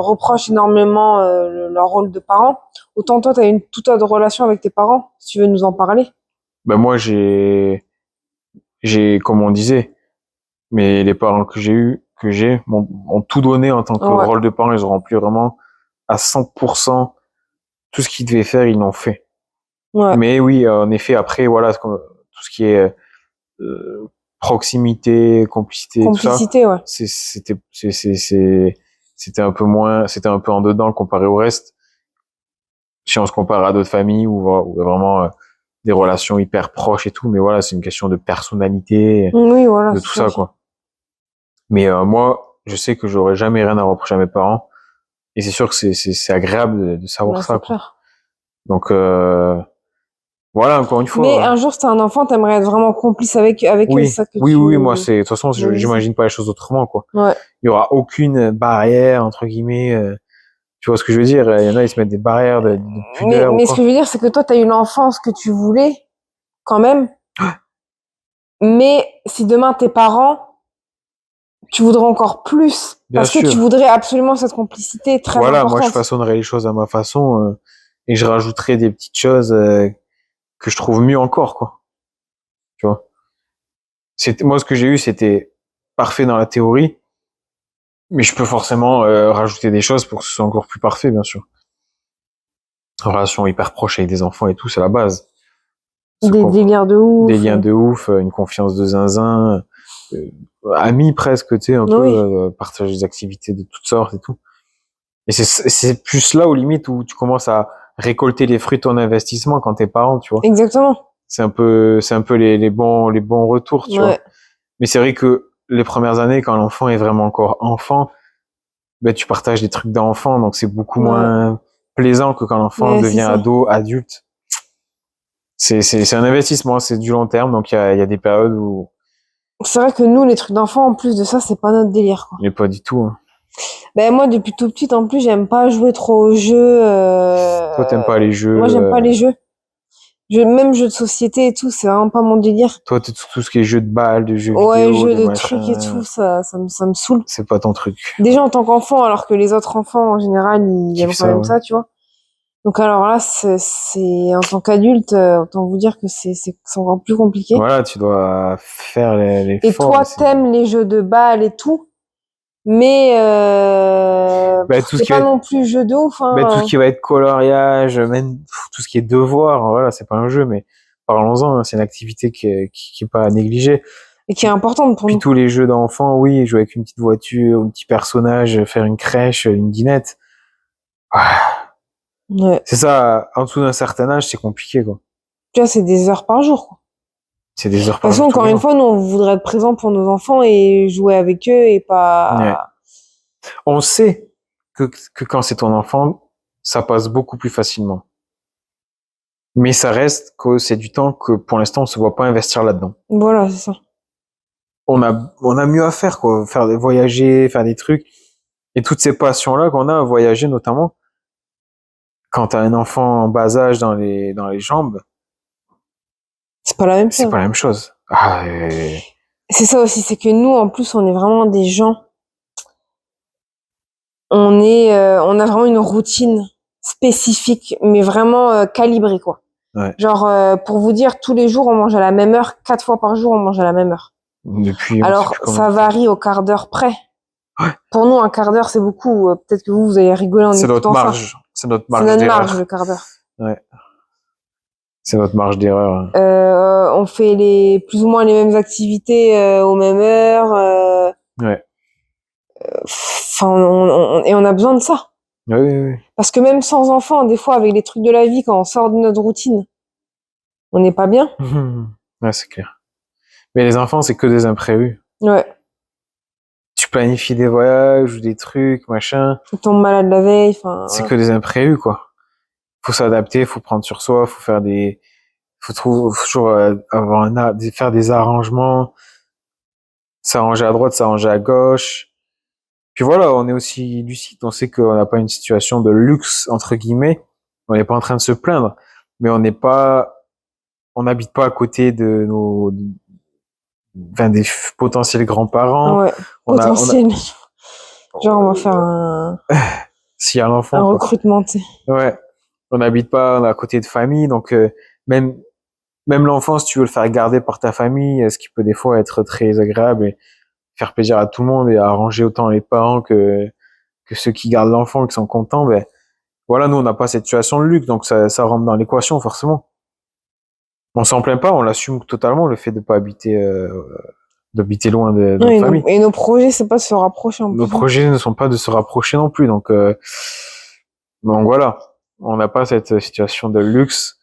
reproche énormément leur rôle de parent. Autant toi, t'as une toute autre relation avec tes parents, si tu veux nous en parler. Ben moi, comme on disait, mais les parents que j'ai, m'ont tout donné en tant que Ouais. rôle de parent. Ils ont rempli vraiment à 100% tout ce qu'ils devaient faire, ils l'ont fait. Ouais. Mais oui, en effet, après, voilà, tout ce qui est proximité, complicité, tout ça, Complicité, ouais. c'était un peu moins, c'était un peu en dedans comparé au reste. Si on se compare à d'autres familles où il y a vraiment des relations hyper proches et tout, mais voilà, c'est une question de personnalité, Oui, voilà, de c'est tout ça ça, aussi. quoi. Mais moi, je sais que j'aurais jamais rien à reprocher à mes parents, et c'est sûr que c'est agréable de savoir Bah, ça, c'est quoi. clair. Donc voilà, encore une Mais fois. un jour, si t'as un enfant, t'aimerais être vraiment complice avec eux, c'est Oui, ça que oui, moi c'est, de toute façon, me disais. j'imagine pas les choses autrement, quoi. Ouais. Il y aura aucune barrière entre guillemets. Tu vois ce que je veux dire? Il y en a, ils se mettent des barrières de pudeur ou Mais ce que quoi. je veux dire, c'est que toi, t'as eu l'enfance que tu voulais, quand même. Mais si demain t'es parent, tu voudrais encore plus. Bien Parce que tu sûr. voudrais absolument cette complicité très Voilà, moi je importante. façonnerai les choses à ma façon et je rajouterai des petites choses que je trouve mieux encore, quoi. Tu vois? C'était moi ce que j'ai eu, c'était parfait dans la théorie, mais je peux forcément rajouter des choses pour que ce soit encore plus parfait, bien sûr. Une relation hyper proche avec des enfants et tout, c'est la base. Des délires de ouf. Des liens de ouf, une confiance de zinzin, euh, amis presque, tu sais, un peu, Oui. partager des activités de toutes sortes et tout. Et c'est plus là, aux limites, où tu commences à récolter les fruits de ton investissement quand t'es parent, tu vois. Exactement. C'est un peu les bons retours, tu Ouais. vois. Mais c'est vrai que les premières années, quand l'enfant est vraiment encore enfant, ben, tu partages des trucs d'enfant, donc c'est beaucoup Ouais. moins plaisant que quand l'enfant Mais c'est devient ça. ado, adulte. C'est un investissement, c'est du long terme, donc il y a des périodes où, C'est vrai que nous, les trucs d'enfants, en plus de ça, c'est pas notre délire, quoi. mais pas du tout, hein. Ben, moi, depuis tout petite, en plus, j'aime pas jouer trop aux jeux. Toi, t'aimes pas les jeux, Moi, j'aime pas les jeux. Même jeux de société et tout, c'est vraiment pas mon délire. Toi, tout ce qui est jeux de balles, de jeux Ouais, vidéo, jeux de de machin, trucs et tout, ça me saoule. c'est pas ton truc. Déjà en tant qu'enfant, alors que les autres enfants, en général, ils aiment Kiffe quand ça, même ouais. ça, tu vois. Donc alors là, en tant qu'adulte, autant vous dire que c'est encore plus compliqué. Voilà, tu dois faire Et l'effort. toi, t'aimes les jeux de balles et tout, mais Bah, tout ce c'est qui va pas être, non plus jeu de ouf, bah, tout ce hein. qui va être coloriage, même tout ce qui est devoir, voilà, c'est pas un jeu, mais parlons-en, hein, c'est une activité qui est pas à négliger. Et qui est importante pour Puis nous. tous les jeux d'enfants, oui, jouer avec une petite voiture, un petit personnage, faire une crèche, une dinette. Ah, Ouais. c'est ça, en dessous d'un certain âge, c'est compliqué, quoi. Tu vois, c'est des heures par jour, quoi. C'est des De heures toute par façon, jour tous encore les une jours. fois, nous, on voudrait être présent pour nos enfants et jouer avec eux et Ouais. pas... On sait que quand c'est ton enfant, ça passe beaucoup plus facilement. Mais ça reste que c'est du temps que pour l'instant on se voit pas investir là-dedans. Voilà, c'est ça. On a mieux à faire, quoi. Voyager, faire des trucs. Et toutes ces passions-là qu'on a, voyager notamment, quand t'as un enfant en bas âge dans les jambes, C'est pas la même c'est chose. pas la même chose. Ah, C'est ça aussi, c'est que nous, en plus, on est vraiment des gens. On a vraiment une routine spécifique, mais vraiment calibrée, quoi. ouais. Genre, pour vous dire, tous les jours, on mange à la même heure, 4 fois par jour, on mange à la même heure. Depuis, on sait Alors, plus combien ça de temps. varie au quart d'heure près. Ouais. Pour nous, un quart d'heure, c'est beaucoup. Peut-être que vous allez rigoler en C'est notre écoutant ça. marge. C'est notre C'est marge notre marge, le d'erreur. quart d'heure. Ouais. C'est notre marge d'erreur. On fait plus ou moins les mêmes activités aux mêmes heures. Ouais. Enfin, et on a besoin de ça. Oui, oui, oui. Parce que même sans enfants, des fois, avec les trucs de la vie, quand on sort de notre routine, on n'est pas bien. Ouais, c'est clair. Mais les enfants, c'est que des imprévus. Ouais. Tu planifies des voyages ou des trucs, machin. Tu tombes malade la veille. Enfin, C'est voilà. que des imprévus, quoi. Faut s'adapter, faut prendre sur soi, faut toujours avoir faire des arrangements, s'arranger à droite, s'arranger à gauche. Puis voilà, on est aussi lucide, on sait qu'on n'a pas une situation de luxe, entre guillemets. On n'est pas en train de se plaindre, mais on n'habite pas à côté de des potentiels grands-parents. Ouais. On a, Potentiel. Genre, on va faire s'il y a un l'enfant, quoi. recrutement, tu sais. Ouais. On n'habite pas à côté de famille, donc, même, même l'enfant, si tu veux le faire garder par ta famille, ce qui peut des fois être très agréable et faire plaisir à tout le monde et arranger autant les parents que ceux qui gardent l'enfant, qui sont contents, ben, voilà, nous, on n'a pas cette situation de luxe, donc ça rentre dans l'équation, forcément. On s'en plaint pas, on l'assume totalement, le fait de pas d'habiter loin de Non, notre famille. et nos projets, c'est pas de se rapprocher en Nos plus. projets ne sont pas de se rapprocher non plus, donc voilà. On n'a pas cette situation de luxe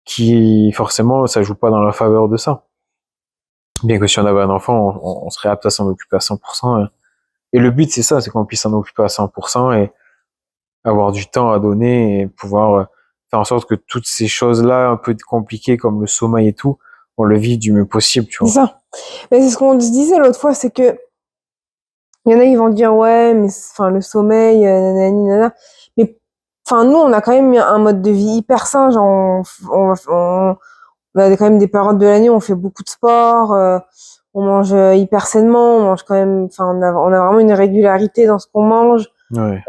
qui, forcément, ça joue pas dans la faveur de ça. Bien que si on avait un enfant, on serait apte à s'en occuper à 100%. Et le but, c'est ça, c'est qu'on puisse s'en occuper à 100% et avoir du temps à donner et pouvoir faire en sorte que toutes ces choses-là, un peu compliquées comme le sommeil et tout, on le vive du mieux possible, tu C'est vois. ça. Mais c'est ce qu'on se disait l'autre fois, c'est que il y en a, ils vont dire, ouais, mais enfin, le sommeil, nanani, nanana. Mais enfin, nous, on a quand même un mode de vie hyper sain. Genre, on a quand même des périodes de l'année où on fait beaucoup de sport, on mange hyper sainement, on mange quand même, enfin, on a vraiment une régularité dans ce qu'on mange. Ouais.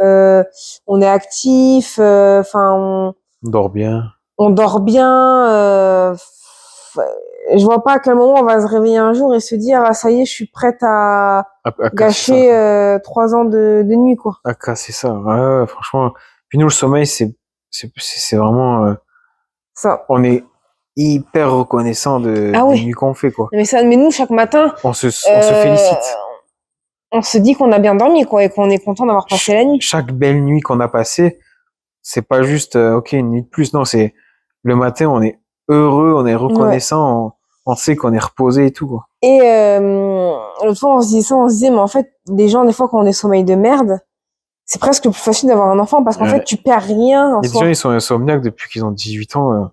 On est actif, enfin, On dort bien. on dort bien. Je vois pas à quel moment on va se réveiller un jour et se dire, ah, ça y est, je suis prête à Casser ça. gâcher 3 ans de nuit, quoi. À casser ça. Ouais, ouais, franchement. Puis nous, le sommeil, c'est vraiment, Ça. on est hyper reconnaissant Ah des ouais. nuits qu'on fait, quoi. Mais nous, chaque matin, On se euh, félicite. on se dit qu'on a bien dormi, quoi, et qu'on est content d'avoir passé la nuit. Chaque belle nuit qu'on a passée, c'est pas juste, ok, une nuit de plus. Non, c'est le matin, on est heureux, on est Ouais. reconnaissant, on sait qu'on est reposé et tout, quoi. Et l'autre fois, on se disait ça, on se disait, mais en fait, les gens, des fois, quand on a des sommeils de merde, c'est presque plus facile d'avoir un enfant parce qu'en fait, tu perds rien en Il y a des soi. gens, ils sont insomniaques depuis qu'ils ont 18 ans.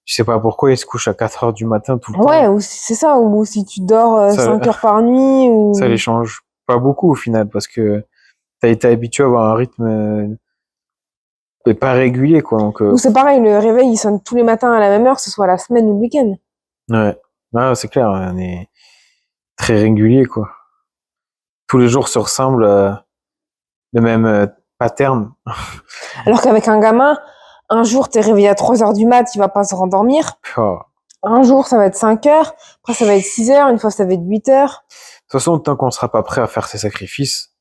Je sais pas pourquoi ils se couchent à 4 heures du matin tout le temps. Ouais, ou c'est ça, ou si tu dors Ça- 5 heures par nuit, ou... Ça les change pas beaucoup au final parce que t'as été habitué à avoir un rythme Et pas régulier, quoi. Donc, Nous, c'est pareil, le réveil, il sonne tous les matins à la même heure, que ce soit la semaine ou le week-end. ouais. Ouais, c'est clair, on est très régulier, quoi. Tous les jours se ressemblent, le même pattern. Alors qu'avec un gamin, un jour, t'es réveillé à 3 heures du mat, il va pas se rendormir. Oh. Un jour, ça va être 5 heures. Après, ça va être 6 heures. Une fois, ça va être 8 heures. De toute façon, tant qu'on sera pas prêt à faire ces sacrifices,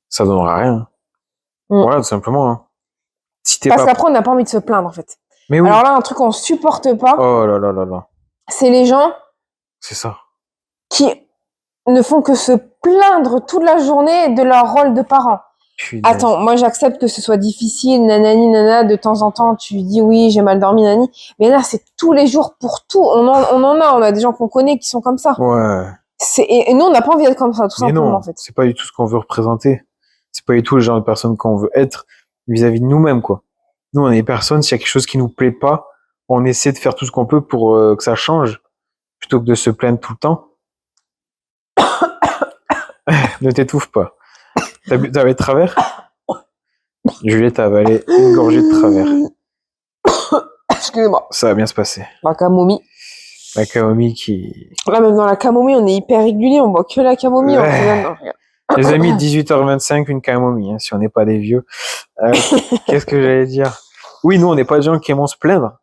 ça donnera rien. Voilà, tout simplement. Hein. Si t'es Parce pas... qu'après, on n'a pas envie de se plaindre, en fait. Mais oui. Alors là, un truc qu'on supporte pas, Oh là là là là. c'est les gens C'est ça. qui ne font que se plaindre toute la journée de leur rôle de parent. Punaise. Attends, moi j'accepte que ce soit difficile, nanani, nana, de temps en temps tu dis oui, j'ai mal dormi, nanani. Mais là, c'est tous les jours pour tout. On a des gens qu'on connaît qui sont comme ça. Ouais. Et nous, on n'a pas envie d'être comme ça, tout Mais simplement, non, en fait. c'est pas du tout ce qu'on veut représenter. C'est pas du tout le genre de personne qu'on veut être vis-à-vis de nous-mêmes, quoi. Nous, on est des personnes, s'il y a quelque chose qui nous plaît pas, on essaie de faire tout ce qu'on peut pour que ça change, plutôt que de se plaindre tout le temps. Ne t'étouffe pas. T'avais de travers? Juliette a avalé une gorgée de travers. Excusez-moi. Ça va bien se passer. La camomille. La camomille qui... Là, même dans la camomille, on est hyper régulier, on boit que la camomille. Ouais. Les amis, 18h25, une camomille, hein, si on n'est pas des vieux. Qu'est-ce que j'allais dire? Oui, nous, on n'est pas des gens qui aiment se plaindre.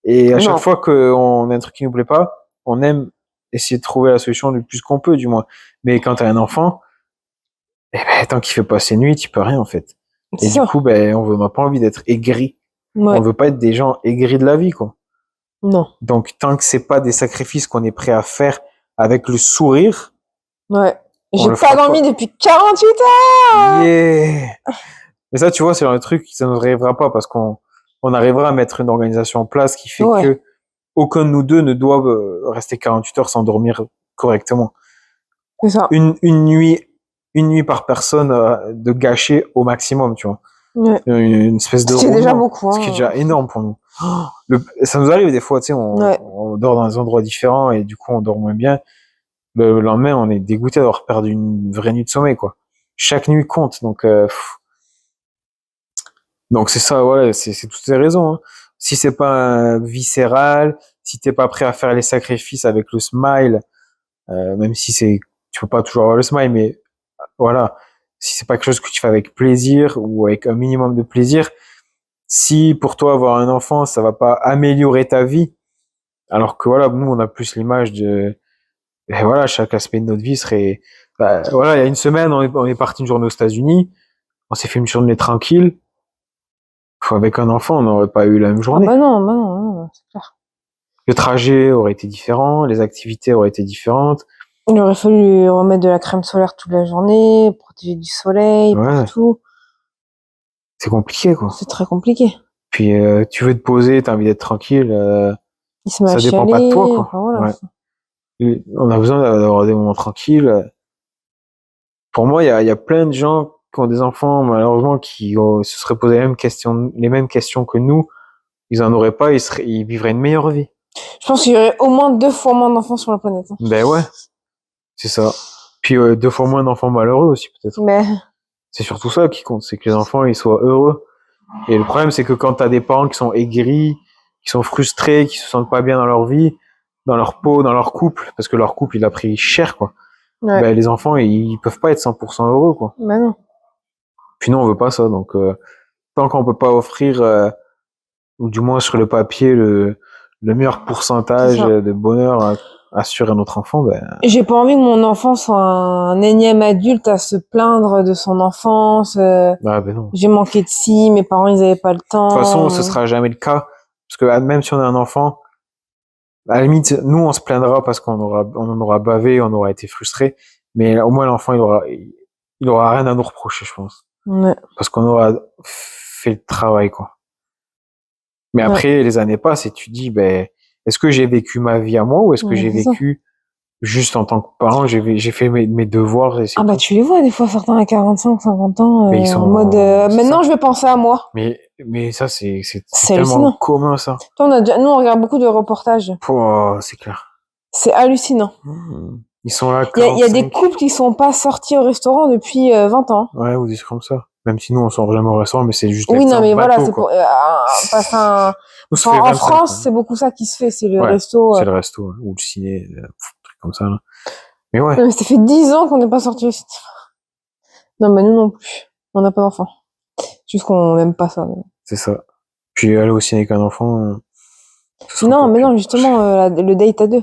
Et à chaque fois qu'on a un truc qui nous plaît pas, on aime essayer de trouver la solution le plus qu'on peut, du moins. Mais quand t'as un enfant, eh ben, tant qu'il fait pas ses nuits, tu peux rien, en fait. Et du coup, ben, on n'a pas envie d'être aigri. Ouais. On veut pas être des gens aigris de la vie, quoi. Non. Donc, tant que c'est pas des sacrifices qu'on est prêt à faire avec le sourire. Ouais. J'ai pas dormi depuis 48 heures! Yeah! Mais ça, tu vois, c'est un truc qui ça ne arrivera pas parce qu'on arrivera à mettre une organisation en place qui fait que aucun de nous deux ne doit rester 48 heures sans dormir correctement. C'est ça. Une nuit par personne de gâcher au maximum, tu vois. Ouais. Une espèce de... C'est déjà beaucoup. Hein. Ce qui est déjà énorme pour nous. Ça nous arrive des fois, tu sais, on dort dans des endroits différents et du coup, on dort moins bien. Le lendemain, on est dégoûté d'avoir perdu une vraie nuit de sommeil, quoi. Chaque nuit compte, donc c'est ça, ouais, c'est toutes ces raisons. Hein. Si c'est pas viscéral, si t'es pas prêt à faire les sacrifices avec le smile, même si tu peux pas toujours avoir le smile, mais voilà, si c'est pas quelque chose que tu fais avec plaisir ou avec un minimum de plaisir, si pour toi avoir un enfant, ça va pas améliorer ta vie, alors que voilà, nous on a plus l'image de, et voilà, chaque aspect de notre vie serait, voilà, il y a une semaine, on est parti une journée aux États-Unis, on s'est fait une journée tranquille. Avec un enfant, on n'aurait pas eu la même journée. Ah bah non, c'est clair. Le trajet aurait été différent, les activités auraient été différentes. Il aurait fallu remettre de la crème solaire toute la journée, protéger du soleil, partout. C'est compliqué, quoi. C'est très compliqué. Puis tu veux te poser, t'as envie d'être tranquille, ça dépend pas de toi, quoi. Enfin, voilà. Ouais. On a besoin d'avoir des moments tranquilles. Pour moi, il y a plein de gens qui ont des enfants, malheureusement, qui se seraient posé les mêmes questions que nous. Ils en auraient pas, ils vivraient une meilleure vie. Je pense qu'il y aurait au moins 2 fois moins d'enfants sur la planète. Hein. Ben ouais, c'est ça. Puis 2 fois moins d'enfants malheureux aussi, peut-être. Mais... C'est surtout ça qui compte, c'est que les enfants, ils soient heureux. Et le problème, c'est que quand t'as des parents qui sont aigris, qui sont frustrés, qui se sentent pas bien dans leur vie, dans leur peau, dans leur couple, parce que leur couple, il a pris cher, quoi. Ouais. Ben, les enfants, ils peuvent pas être 100% heureux, quoi. Ben non. Puis nous, on veut pas ça, donc tant qu'on peut pas offrir, ou du moins sur le papier, le meilleur pourcentage de bonheur assuré à notre enfant, ben... J'ai pas envie que mon enfant soit un énième adulte à se plaindre de son enfance. Ah ben non. J'ai manqué de ci, mes parents, ils avaient pas le temps. De toute façon, ce sera jamais le cas, parce que même si on a un enfant, à la limite, nous, on se plaindra parce on en aura bavé, on aura été frustré, mais au moins l'enfant, il aura rien à nous reprocher, je pense. Ouais. Parce qu'on aura fait le travail, quoi. Mais après, les années passent et tu dis, ben, est-ce que j'ai vécu ma vie à moi ou est-ce que j'ai vécu juste en tant que parent, j'ai fait mes devoirs et c'est bah, tu les vois, des fois, certains à 45, 50 ans, mais ils sont en mode, maintenant, je vais penser à moi. Mais ça, c'est tellement commun, ça. Toi, nous, on regarde beaucoup de reportages. Oh, c'est clair. C'est hallucinant. Ils sont là. Il y a des couples qui sont pas sortis au restaurant depuis 20 ans. Ouais, ou des trucs comme ça. Même si nous, on sort jamais au restaurant, mais c'est juste Oui, non, l'exemple mais voilà, bateau, c'est quoi. pour passer un. Nous, ça Enfin, fait en 25, France, quoi. c'est beaucoup ça qui se fait, c'est le Ouais, resto. c'est le resto, hein, ou le ciné, un truc comme ça, là. Mais ouais, Non, mais ça fait 10 ans qu'on n'est pas sorti au cinéma. Non, mais nous non plus. On n'a pas d'enfants. Juste qu'on n'aime pas ça. c'est ça. Puis aller au ciné avec un enfant, ce sera Non, encore mais pire. non, justement, le date à deux.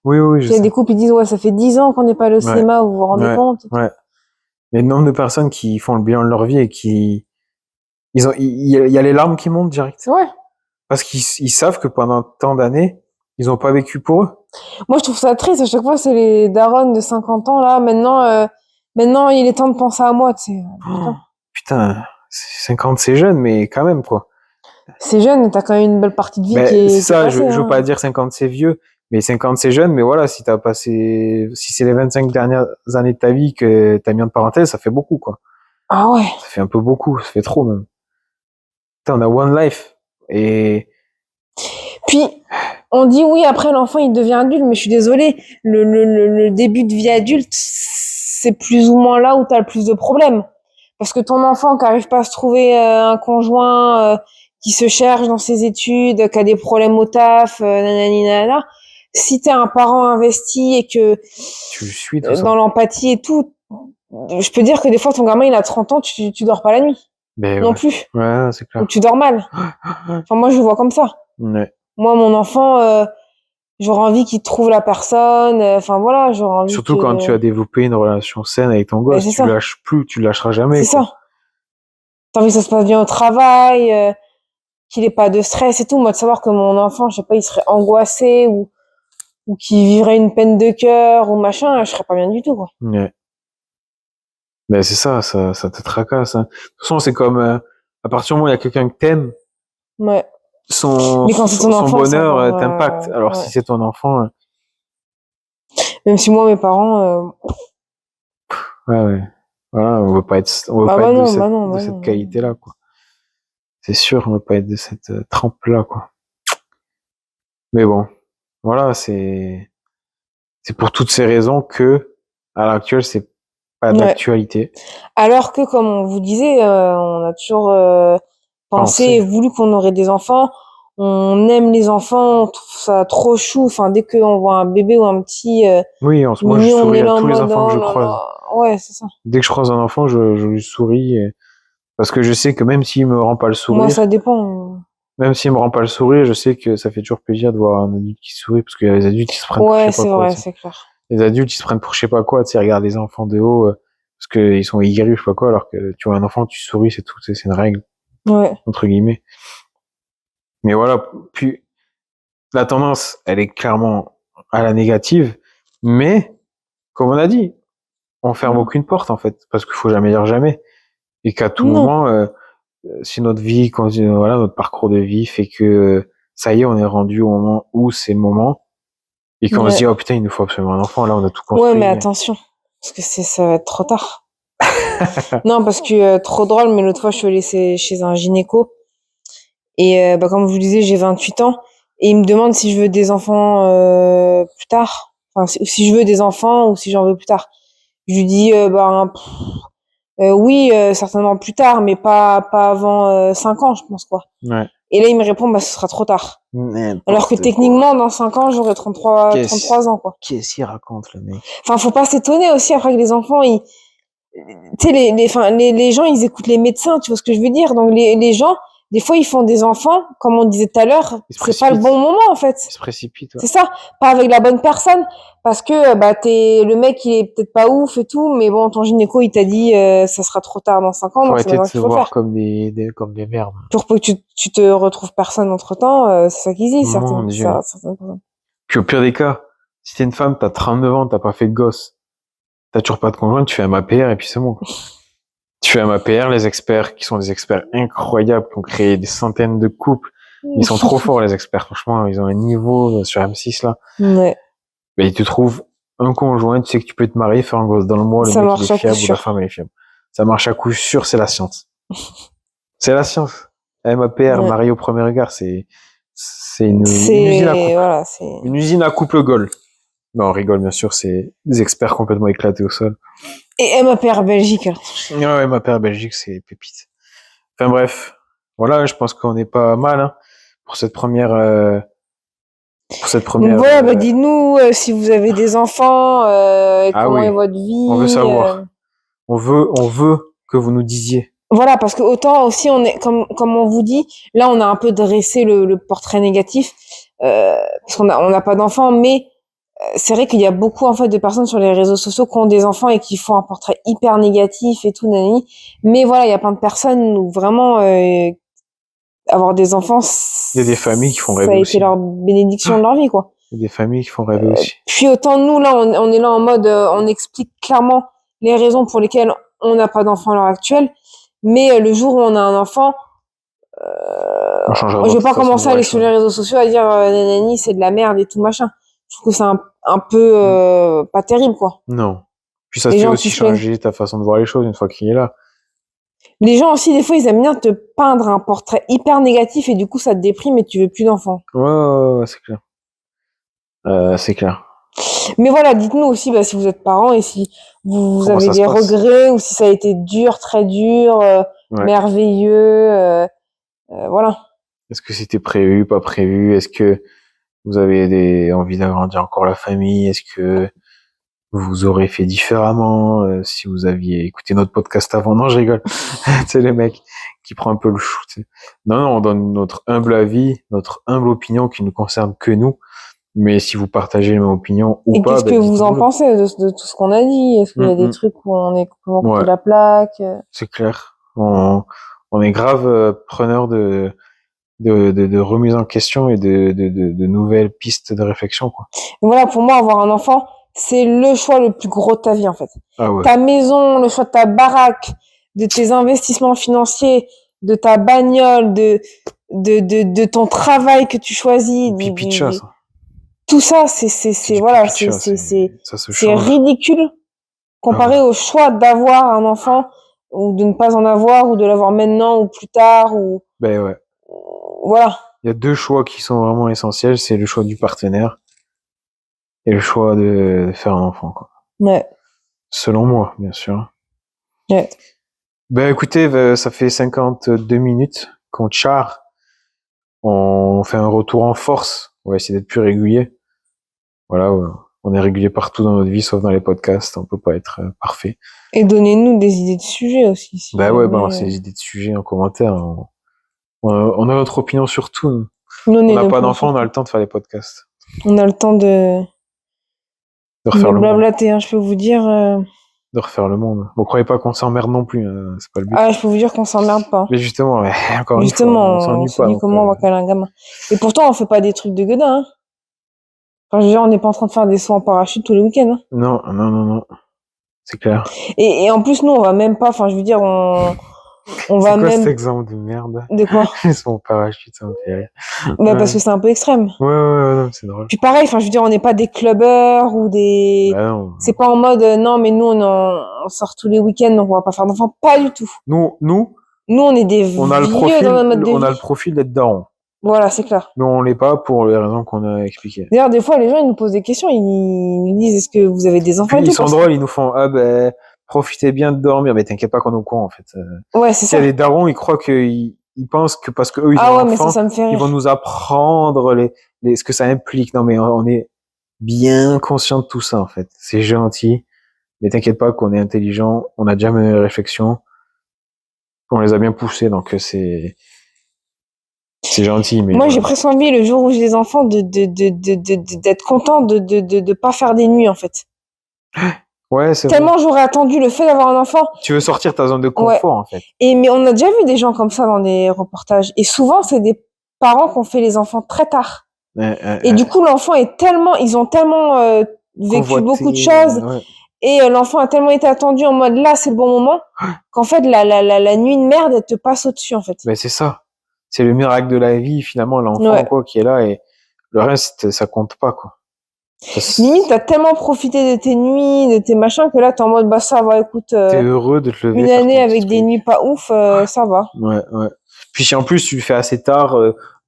Oui, oui, je Il y a sais. des couples, ils disent, ouais, ça fait 10 ans qu'on n'est pas allé au Ouais, cinéma, vous vous rendez ouais, compte? ouais. Il y a le nombre de personnes qui font le bilan de leur vie et qui, il y a les larmes qui montent direct. Ouais. Parce qu'ils savent que pendant tant d'années, ils ont pas vécu pour eux. Moi, je trouve ça triste. À chaque fois, c'est les darons de 50 ans, là. Maintenant, il est temps de penser à moi, tu sais. Oh, putain, 50, c'est jeune, mais quand même, quoi. C'est jeune, t'as quand même une belle partie de vie Ben, c'est qui est ça, je passée, veux pas hein. dire 50, c'est vieux, mais 50, c'est jeune, mais voilà, si si c'est les 25 dernières années de ta vie que t'as mis en parenthèse, ça fait beaucoup, quoi. Ah ouais. Ça fait un peu beaucoup, ça fait trop, même. Putain, on a one life. Et, Puis, on dit oui, après l'enfant il devient adulte, mais je suis désolée, le début de vie adulte, c'est plus ou moins là où tu as le plus de problèmes. Parce que ton enfant qui arrive pas à se trouver un conjoint, qui se cherche dans ses études, qui a des problèmes au taf, nanani nanana, si t'es un parent investi et que tu suis tout ça. dans l'empathie et tout, je peux dire que des fois ton gamin il a 30 ans, tu dors pas la nuit. Ben Non ouais. plus. Ouais, c'est Ou clair. tu dors mal. Enfin, moi je le vois comme ça. Ouais. Moi, mon enfant, j'aurais envie qu'il trouve la personne. Enfin voilà, j'aurais envie Surtout quand tu que. as développé une relation saine avec ton Ben, gosse, c'est tu ça. lâches plus, tu lâcheras jamais, C'est quoi. ça. T'as envie que ça se passe bien au travail, qu'il ait pas de stress et tout. Moi, de savoir que mon enfant, je sais pas, il serait angoissé ou qu'il vivrait une peine de cœur ou machin, je serais pas bien du tout, quoi. Ouais. Ben c'est ça te tracasse, hein. De toute façon, c'est comme, à partir du moment où il y a quelqu'un que t'aimes, Ouais. Mais quand c'est ton son enfant, c'est bonheur encore. t'impacte. Alors Ouais. si c'est ton enfant, Même si moi, mes parents. ouais, ouais. Voilà, on veut Bah, pas être non, bah non, de bah cette non. Bah non. qualité-là, quoi. C'est sûr, on veut pas être de cette trempe-là, quoi. Mais bon, voilà, c'est pour toutes ces raisons que, à l'heure actuelle, c'est pas Ouais. d'actualité. Alors que, comme on vous disait, on a toujours pensé et Pensez. voulu qu'on aurait des enfants. On aime les enfants, on trouve ça trop chou. Enfin, dès qu'on voit un bébé ou un petit Oui, moi, je mignon, on souris est à là en tous les mode enfants que oh je là croise. là. Ouais, c'est ça. Dès que je croise un enfant, je lui souris. Parce que je sais que même s'il me rend pas le Moi, ça sourire, dépend. même s'il me rend pas le sourire, je sais que ça fait toujours plaisir de voir un adulte qui sourit, parce que les adultes, ils se prennent pour je Ouais, sais pas c'est quoi, vrai, tu sais. c'est clair. Les adultes, ils se prennent pour je sais pas quoi, tu sais, ils regardent les enfants de haut, parce qu'ils sont aigris, je sais pas quoi, alors que tu vois un enfant, tu souris, c'est tout, c'est une règle, Ouais. entre guillemets. Mais voilà, puis la tendance, elle est clairement à la négative, mais, comme on a dit, on ferme aucune porte, en fait, parce qu'il faut jamais dire jamais. Et qu'à tout Non. moment, si notre vie, voilà, notre parcours de vie fait que, ça y est, on est rendu au moment où c'est le moment, et qu'on se Ouais. dit, oh putain, il nous faut absolument un enfant, là, on a tout Ouais, mais construit. attention, parce que ça va être trop tard. Non, parce que trop drôle, mais l'autre fois, je suis allée chez un gynéco. Et bah, comme je vous disais, j'ai 28 ans. Et il me demande si je veux des enfants plus tard. Enfin, si je veux des enfants ou si j'en veux plus tard. Je lui dis, oui, certainement plus tard, mais pas avant 5 ans, je pense, quoi. Ouais. Et là, il me répond, bah, ce sera trop tard. Alors que N'importe techniquement, dans 5 ans, j'aurai 33 ans, quoi. Qu'est-ce qu'il raconte, le mec? Enfin, faut pas s'étonner aussi après que les enfants, tu sais, les gens, ils écoutent les médecins, tu vois ce que je veux dire? Donc, les gens, des fois, ils font des enfants, comme on disait tout à l'heure, Il se c'est pas le précipite. bon moment, en fait. Il se précipite, ouais. C'est ça, pas avec la bonne personne, parce que bah le mec il est peut-être pas ouf et tout, mais bon ton gynéco il t'a dit ça sera trop tard dans 5 ans, Faut donc c'est arrêter de maintenant se qu'il faut le voir faire. comme comme des merdes. Pour peu que tu te retrouves personne entre temps, c'est ça qu'ils disent Mon Dieu. certaines personnes. Puis au pire des cas, si t'es une femme, t'as 39 ans, t'as pas fait de gosse, t'as toujours pas de conjoint, tu fais un APR et puis c'est bon. Tu fais un APR, les experts, qui sont des experts incroyables, qui ont créé des centaines de couples. Ils sont trop forts, les experts, franchement, ils ont un niveau sur M6, là. Ouais, Ben, ils te trouvent un conjoint, tu sais que tu peux te marier, faire un gosse dans le mois, le ça mec il est marche à coup fiable ou la sûr. femme elle est fiable. Ça marche à coup sûr, c'est la science. C'est la science. MAPR, Ouais. marié au premier regard, c'est une usine à couple. Voilà, c'est Une usine à couple Gaulle. Non, on rigole, bien sûr, c'est des experts complètement éclatés au sol. Et ma père Belgique. Alors. Ouais, ma paire Belgique, c'est pépite. Enfin bref, voilà, je pense qu'on est pas mal hein, pour cette première. Donc voilà, bah, dites-nous si vous avez des enfants, et Ah comment est oui, votre on veut vie. savoir. On veut que vous nous disiez. Voilà, parce que autant aussi on est comme on vous dit, là on a un peu dressé le portrait négatif, parce on n'a pas d'enfants, mais c'est vrai qu'il y a beaucoup en fait de personnes sur les réseaux sociaux qui ont des enfants et qui font un portrait hyper négatif et tout, nani. Mais voilà, il y a plein de personnes où vraiment avoir des enfants, Il y a des familles qui font ça rêver a été aussi. leur bénédiction de leur vie, quoi. Il y a des familles qui font rêver aussi. Puis autant nous là, on est là en mode, on explique clairement les raisons pour lesquelles on n'a pas d'enfant à l'heure actuelle. Mais le jour où on a un enfant, On changera je vais notre pas façon de commencer à voir les aller sur choses. les réseaux sociaux à dire nanani c'est de la merde et tout machin. Je trouve que c'est un peu pas terrible quoi. Non. Puis ça te Les fait gens qui aussi se plaignent. changer ta façon de voir les choses une fois qu'il est là. Les gens aussi des fois ils aiment bien te peindre un portrait hyper négatif et du coup ça te déprime et tu veux plus d'enfants. Ouais, c'est clair. C'est clair. Mais voilà, dites-nous aussi bah, si vous êtes parents et si vous Comment avez ça se des passe? regrets ou si ça a été dur, très dur, Ouais. merveilleux, voilà. Est-ce que c'était prévu, pas prévu? Est-ce que vous avez envie d'agrandir encore la famille? Est-ce que vous aurez fait différemment si vous aviez écouté notre podcast avant? Non, je rigole. C'est le mec qui prend un peu le chou. Tu sais. Non, on donne notre humble avis, notre humble opinion qui ne concerne que nous. Mais si vous partagez la même opinion ou Et pas, qu'est-ce que ben vous en dites-nous-le. pensez de tout ce qu'on a dit? Est-ce qu'il y a des trucs où on est complètement côté Ouais, de la plaque? c'est clair. On est grave preneur de remise en question et de nouvelles pistes de réflexion, quoi. Voilà, pour moi, avoir un enfant, c'est le choix le plus gros de ta vie, en fait. Ah ouais. Ta maison, le choix de ta baraque, de tes investissements financiers, de ta bagnole, de ton travail que tu choisis, Pipi de chat, ça. tout ça, C'est du voilà, pipi de chat, ça se c'est change. ridicule Ah ouais. comparé au choix d'avoir un enfant ou de ne pas en avoir ou de l'avoir maintenant ou plus tard ou, Ben ouais. voilà. Il y a deux choix qui sont vraiment essentiels, c'est le choix du partenaire et le choix de faire un enfant, quoi. Ouais. Selon moi, bien sûr. Ouais. Ben écoutez, ça fait 52 minutes qu'on char. On fait un retour en force. On va essayer d'être plus régulier. Voilà, on est régulier partout dans notre vie, sauf dans les podcasts. On peut pas être parfait. Et donnez-nous des idées de sujets aussi. Si Ben ouais, jamais, balancez des idées de sujets en commentaire. On a notre opinion sur tout. Nous. nous, On n'a pas d'enfant, on a le temps de faire les podcasts. on a le temps De refaire de le monde. blablater, hein, je peux vous dire. De refaire le monde. Vous croyez pas qu'on s'emmerde non plus, hein, c'est pas le but. Ah, je peux vous dire qu'on s'emmerde pas. Mais justement, ouais, encore Justement, une fois, on on s'ennuie se pas. dit Donc, comment on va caler un gamin. Et pourtant, on fait pas des trucs de gueudin, hein. Enfin, je veux dire, on n'est pas en train de faire des sauts en parachute tous les week-ends, hein. Non. C'est clair. Et en plus, nous, on va même pas, enfin, je veux dire, on va C'est quoi cet même, exemple de merde? de quoi? Son parachute, ça me fait rire. Bah, parce que c'est un peu extrême. Ouais, non, c'est drôle. Puis pareil, enfin, je veux dire, on n'est pas des clubbers ou des, Bah non. c'est pas en mode, non, mais nous, on sort tous les week-ends, donc on va pas faire d'enfants. Pas du tout. Nous, Nous, on est des on a le vieux dans notre mode de on a vie. le profil d'être daron. Voilà, c'est clair. Mais on l'est pas pour les raisons qu'on a expliquées. D'ailleurs, des fois, les gens, ils nous posent des questions. Ils nous disent, est-ce que vous avez des enfants Puis et ils tout? sont drôles, ils nous font, ah ben, profitez bien de dormir. Mais t'inquiète pas qu'on est au courant, en fait. Ouais, c'est Il y a ça. des darons, ils croient ils pensent que parce que eux, ils Ah ont ouais, un mais enfant, ça me fait ils vont rire. nous apprendre ce que ça implique. Non, mais on est bien conscient de tout ça, en fait. C'est gentil. Mais t'inquiète pas qu'on est intelligent, on a déjà mené les réflexions, on les a bien poussés, donc c'est gentil, mais Moi, j'ai voilà. presque envie, le jour où j'ai des enfants, d'être content de pas faire des nuits, en fait. Ouais, c'est vrai. Tellement j'aurais attendu le fait d'avoir un enfant. Tu veux sortir ta zone de Ouais. confort, en fait. Mais on a déjà vu des gens comme ça dans des reportages. Et souvent, c'est des parents qui ont fait les enfants très tard. Et du coup, l'enfant est tellement, ils ont tellement vécu convoité, beaucoup de choses. ouais. Et l'enfant a tellement été attendu en mode là, c'est le bon moment, qu'en fait, la nuit de merde, elle te passe au-dessus, en fait. Ben c'est ça. C'est le miracle de la vie, finalement, l'enfant, Ouais. quoi, qui est là, et le reste, ça compte pas, quoi. Limite, t'as tellement profité de tes nuits, de tes machins, que là, t'es en mode, bah, ça va, écoute, T'es heureux de te lever, une faire année ton avec petit des truc. nuits pas ouf, ça va. Ouais. Puis si en plus tu le fais assez tard,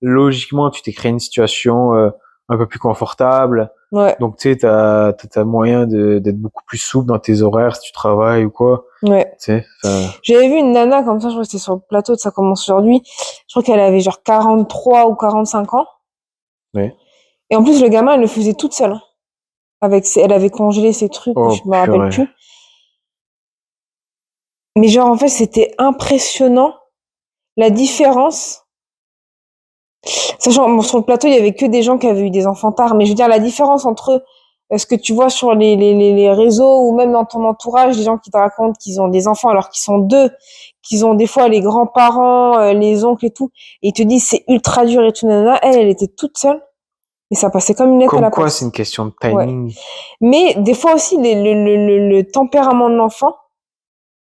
logiquement tu t'es créé une situation un peu plus confortable. Ouais, Donc, tu sais, t'as moyen d'être beaucoup plus souple dans tes horaires si tu travailles ou quoi. ouais. Tu sais, J'avais vu une nana comme ça, je crois que c'était sur le plateau de Ça commence aujourd'hui. Je crois qu'elle avait genre 43 ou 45 ans. ouais. Et en plus, le gamin, elle le faisait toute seule. Elle avait congelé ses trucs, ou je Oh, me rappelle purée. plus. Mais genre, en fait, c'était impressionnant la différence. Sachant, bon, sur le plateau, il y avait que des gens qui avaient eu des enfants tard. Mais je veux dire, la différence entre ce que tu vois sur les réseaux ou même dans ton entourage, des gens qui te racontent qu'ils ont des enfants alors qu'ils sont deux, qu'ils ont des fois les grands-parents, les oncles et tout, et ils te disent c'est ultra dur et tout, nanana. Elle était toute seule. Et ça passait comme une lettre à Comme la quoi, c'est une poste. question de Ouais. timing. Mais des fois aussi, le tempérament de l'enfant,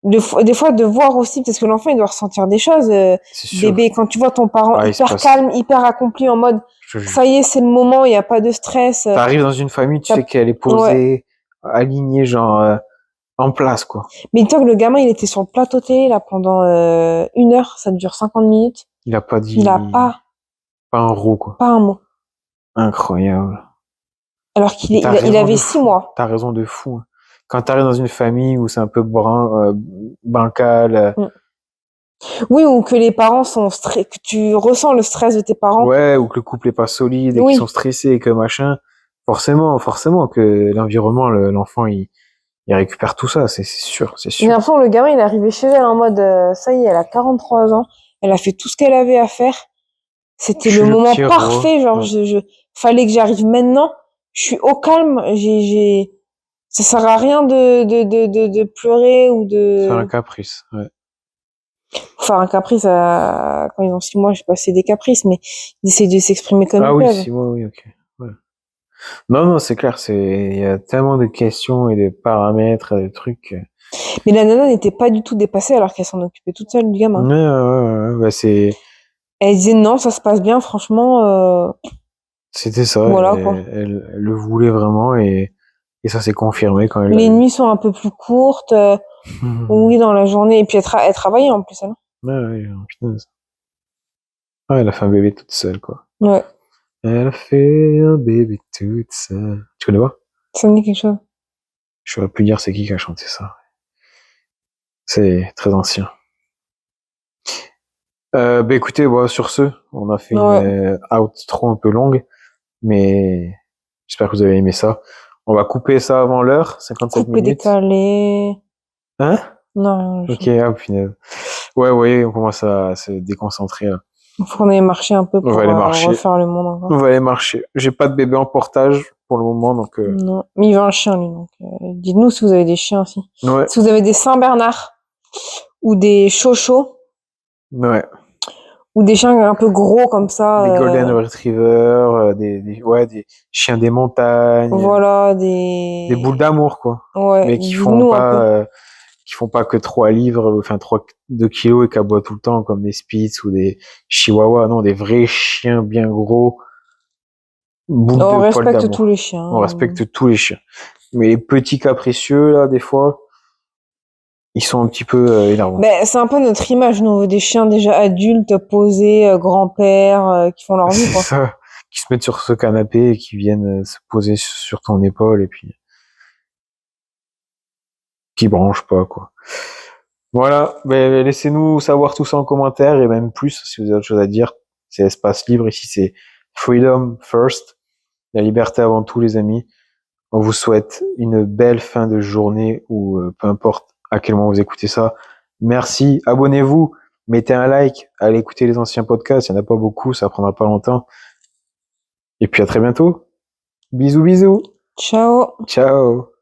des fois de voir aussi, parce que l'enfant, il doit ressentir des choses. C'est sûr. Bébé, quand tu vois ton parent Ah, il se hyper passe. calme, hyper accompli, en mode, Je te jure. ça y est, c'est le moment, il n'y a pas de stress. T'arrives dans une famille, tu t'as- sais qu'elle est Ouais. posée, alignée, genre, en place, quoi. Mais dis-toi que le gamin, il était sur le plateau télé, là, pendant 1 heure, ça dure 50 minutes. Il a pas Il a dit, pas un roux, quoi. pas un mot. Incroyable. Alors qu'il Et t'as il raison avait de 6 fou. mois. T'as raison de fou. Hein. Quand t'arrives dans une famille où c'est un peu bancal, Mm. Oui, ou que les parents sont que tu ressens le stress de tes parents. ouais, ou que le couple est pas solide et qu'ils sont Oui. stressés et que machin, forcément que l'environnement, l'enfant, il récupère tout ça, c'est sûr, c'est J'ai sûr. l'impression que le gamin, il est arrivé chez elle en mode, ça y est, elle a 43 ans, elle a fait tout ce qu'elle avait à faire. C'était Je le suis le moment petit roi. parfait, genre, Ouais. fallait que j'arrive maintenant. Je suis au calme, ça sert à rien de pleurer ou Faire un de, caprice. Ouais. enfin, un caprice, quand ils ont 6 mois, je sais pas si c'est des caprices, mais ils essaient de s'exprimer comme Ah ils oui, peuvent. 6 mois, oui, ok. Ouais. Non, non, c'est clair, il y a tellement de questions et de paramètres, de trucs. Mais la nana n'était pas du tout dépassée alors qu'elle s'en occupait toute seule du gamin. Bah, Elle disait non, ça se passe bien, franchement, c'était ça, voilà, quoi. elle le voulait vraiment et ça s'est confirmé quand elle l'a Les eu. nuits sont un peu plus courtes, oui, dans la journée. Et puis elle travaillait en plus, elle. Ouais, ouais, putain. Ah, elle a fait un bébé toute seule, quoi. Ouais, Elle a fait un bébé toute seule. Tu connais pas? ça me dit quelque chose. Je saurais plus dire c'est qui a chanté ça. C'est très ancien. Bah écoutez, bon, sur ce, on a fait une Ouais, outro un peu longue, mais j'espère que vous avez aimé ça. On va couper ça avant l'heure, 57 coupé, minutes. décalé. Hein? Non, Ok, ah, punaise. Ouais, ouais, on commence à se déconcentrer là. il faut qu'on aille marcher un peu On va pour aller marcher. refaire le monde encore. On va aller marcher. J'ai pas de bébé en portage pour le moment, donc Non, mais il veut un chien, lui. Donc, dites-nous si vous avez des chiens aussi. ouais, Si vous avez des Saint-Bernard ou des Chochos ouais. ou des chiens un peu gros comme ça, Des golden retrievers, ouais, des chiens des montagnes, voilà, des boules d'amour quoi. Ouais, Mais dites-nous un peu. qui font pas que 3 livres, enfin 2 kilos et qui aboient tout le temps comme des Spitz ou des Chihuahuas. Non, des vrais chiens bien gros, boules On de poils respecte tous d'amour. les On chiens. respecte tous les chiens. Mais les petits capricieux là, des fois, ils sont un petit peu énervants. Ben, c'est un peu notre image, nous, on veut des chiens déjà adultes, posés, grands-pères, qui font leur vie, C'est quoi. ça, qui se mettent sur ce canapé et qui viennent se poser sur ton épaule et puis qui branchent pas, quoi. Voilà, ben, laissez-nous savoir tout ça en commentaire et même plus si vous avez autre chose à dire. C'est espace libre ici, c'est freedom first, la liberté avant tout, les amis. On vous souhaite une belle fin de journée ou peu importe à quel moment vous écoutez ça. Merci, abonnez-vous, mettez un like, allez écouter les anciens podcasts, il n'y en a pas beaucoup, ça prendra pas longtemps. Et puis à très bientôt. Bisous, bisous. Ciao. Ciao.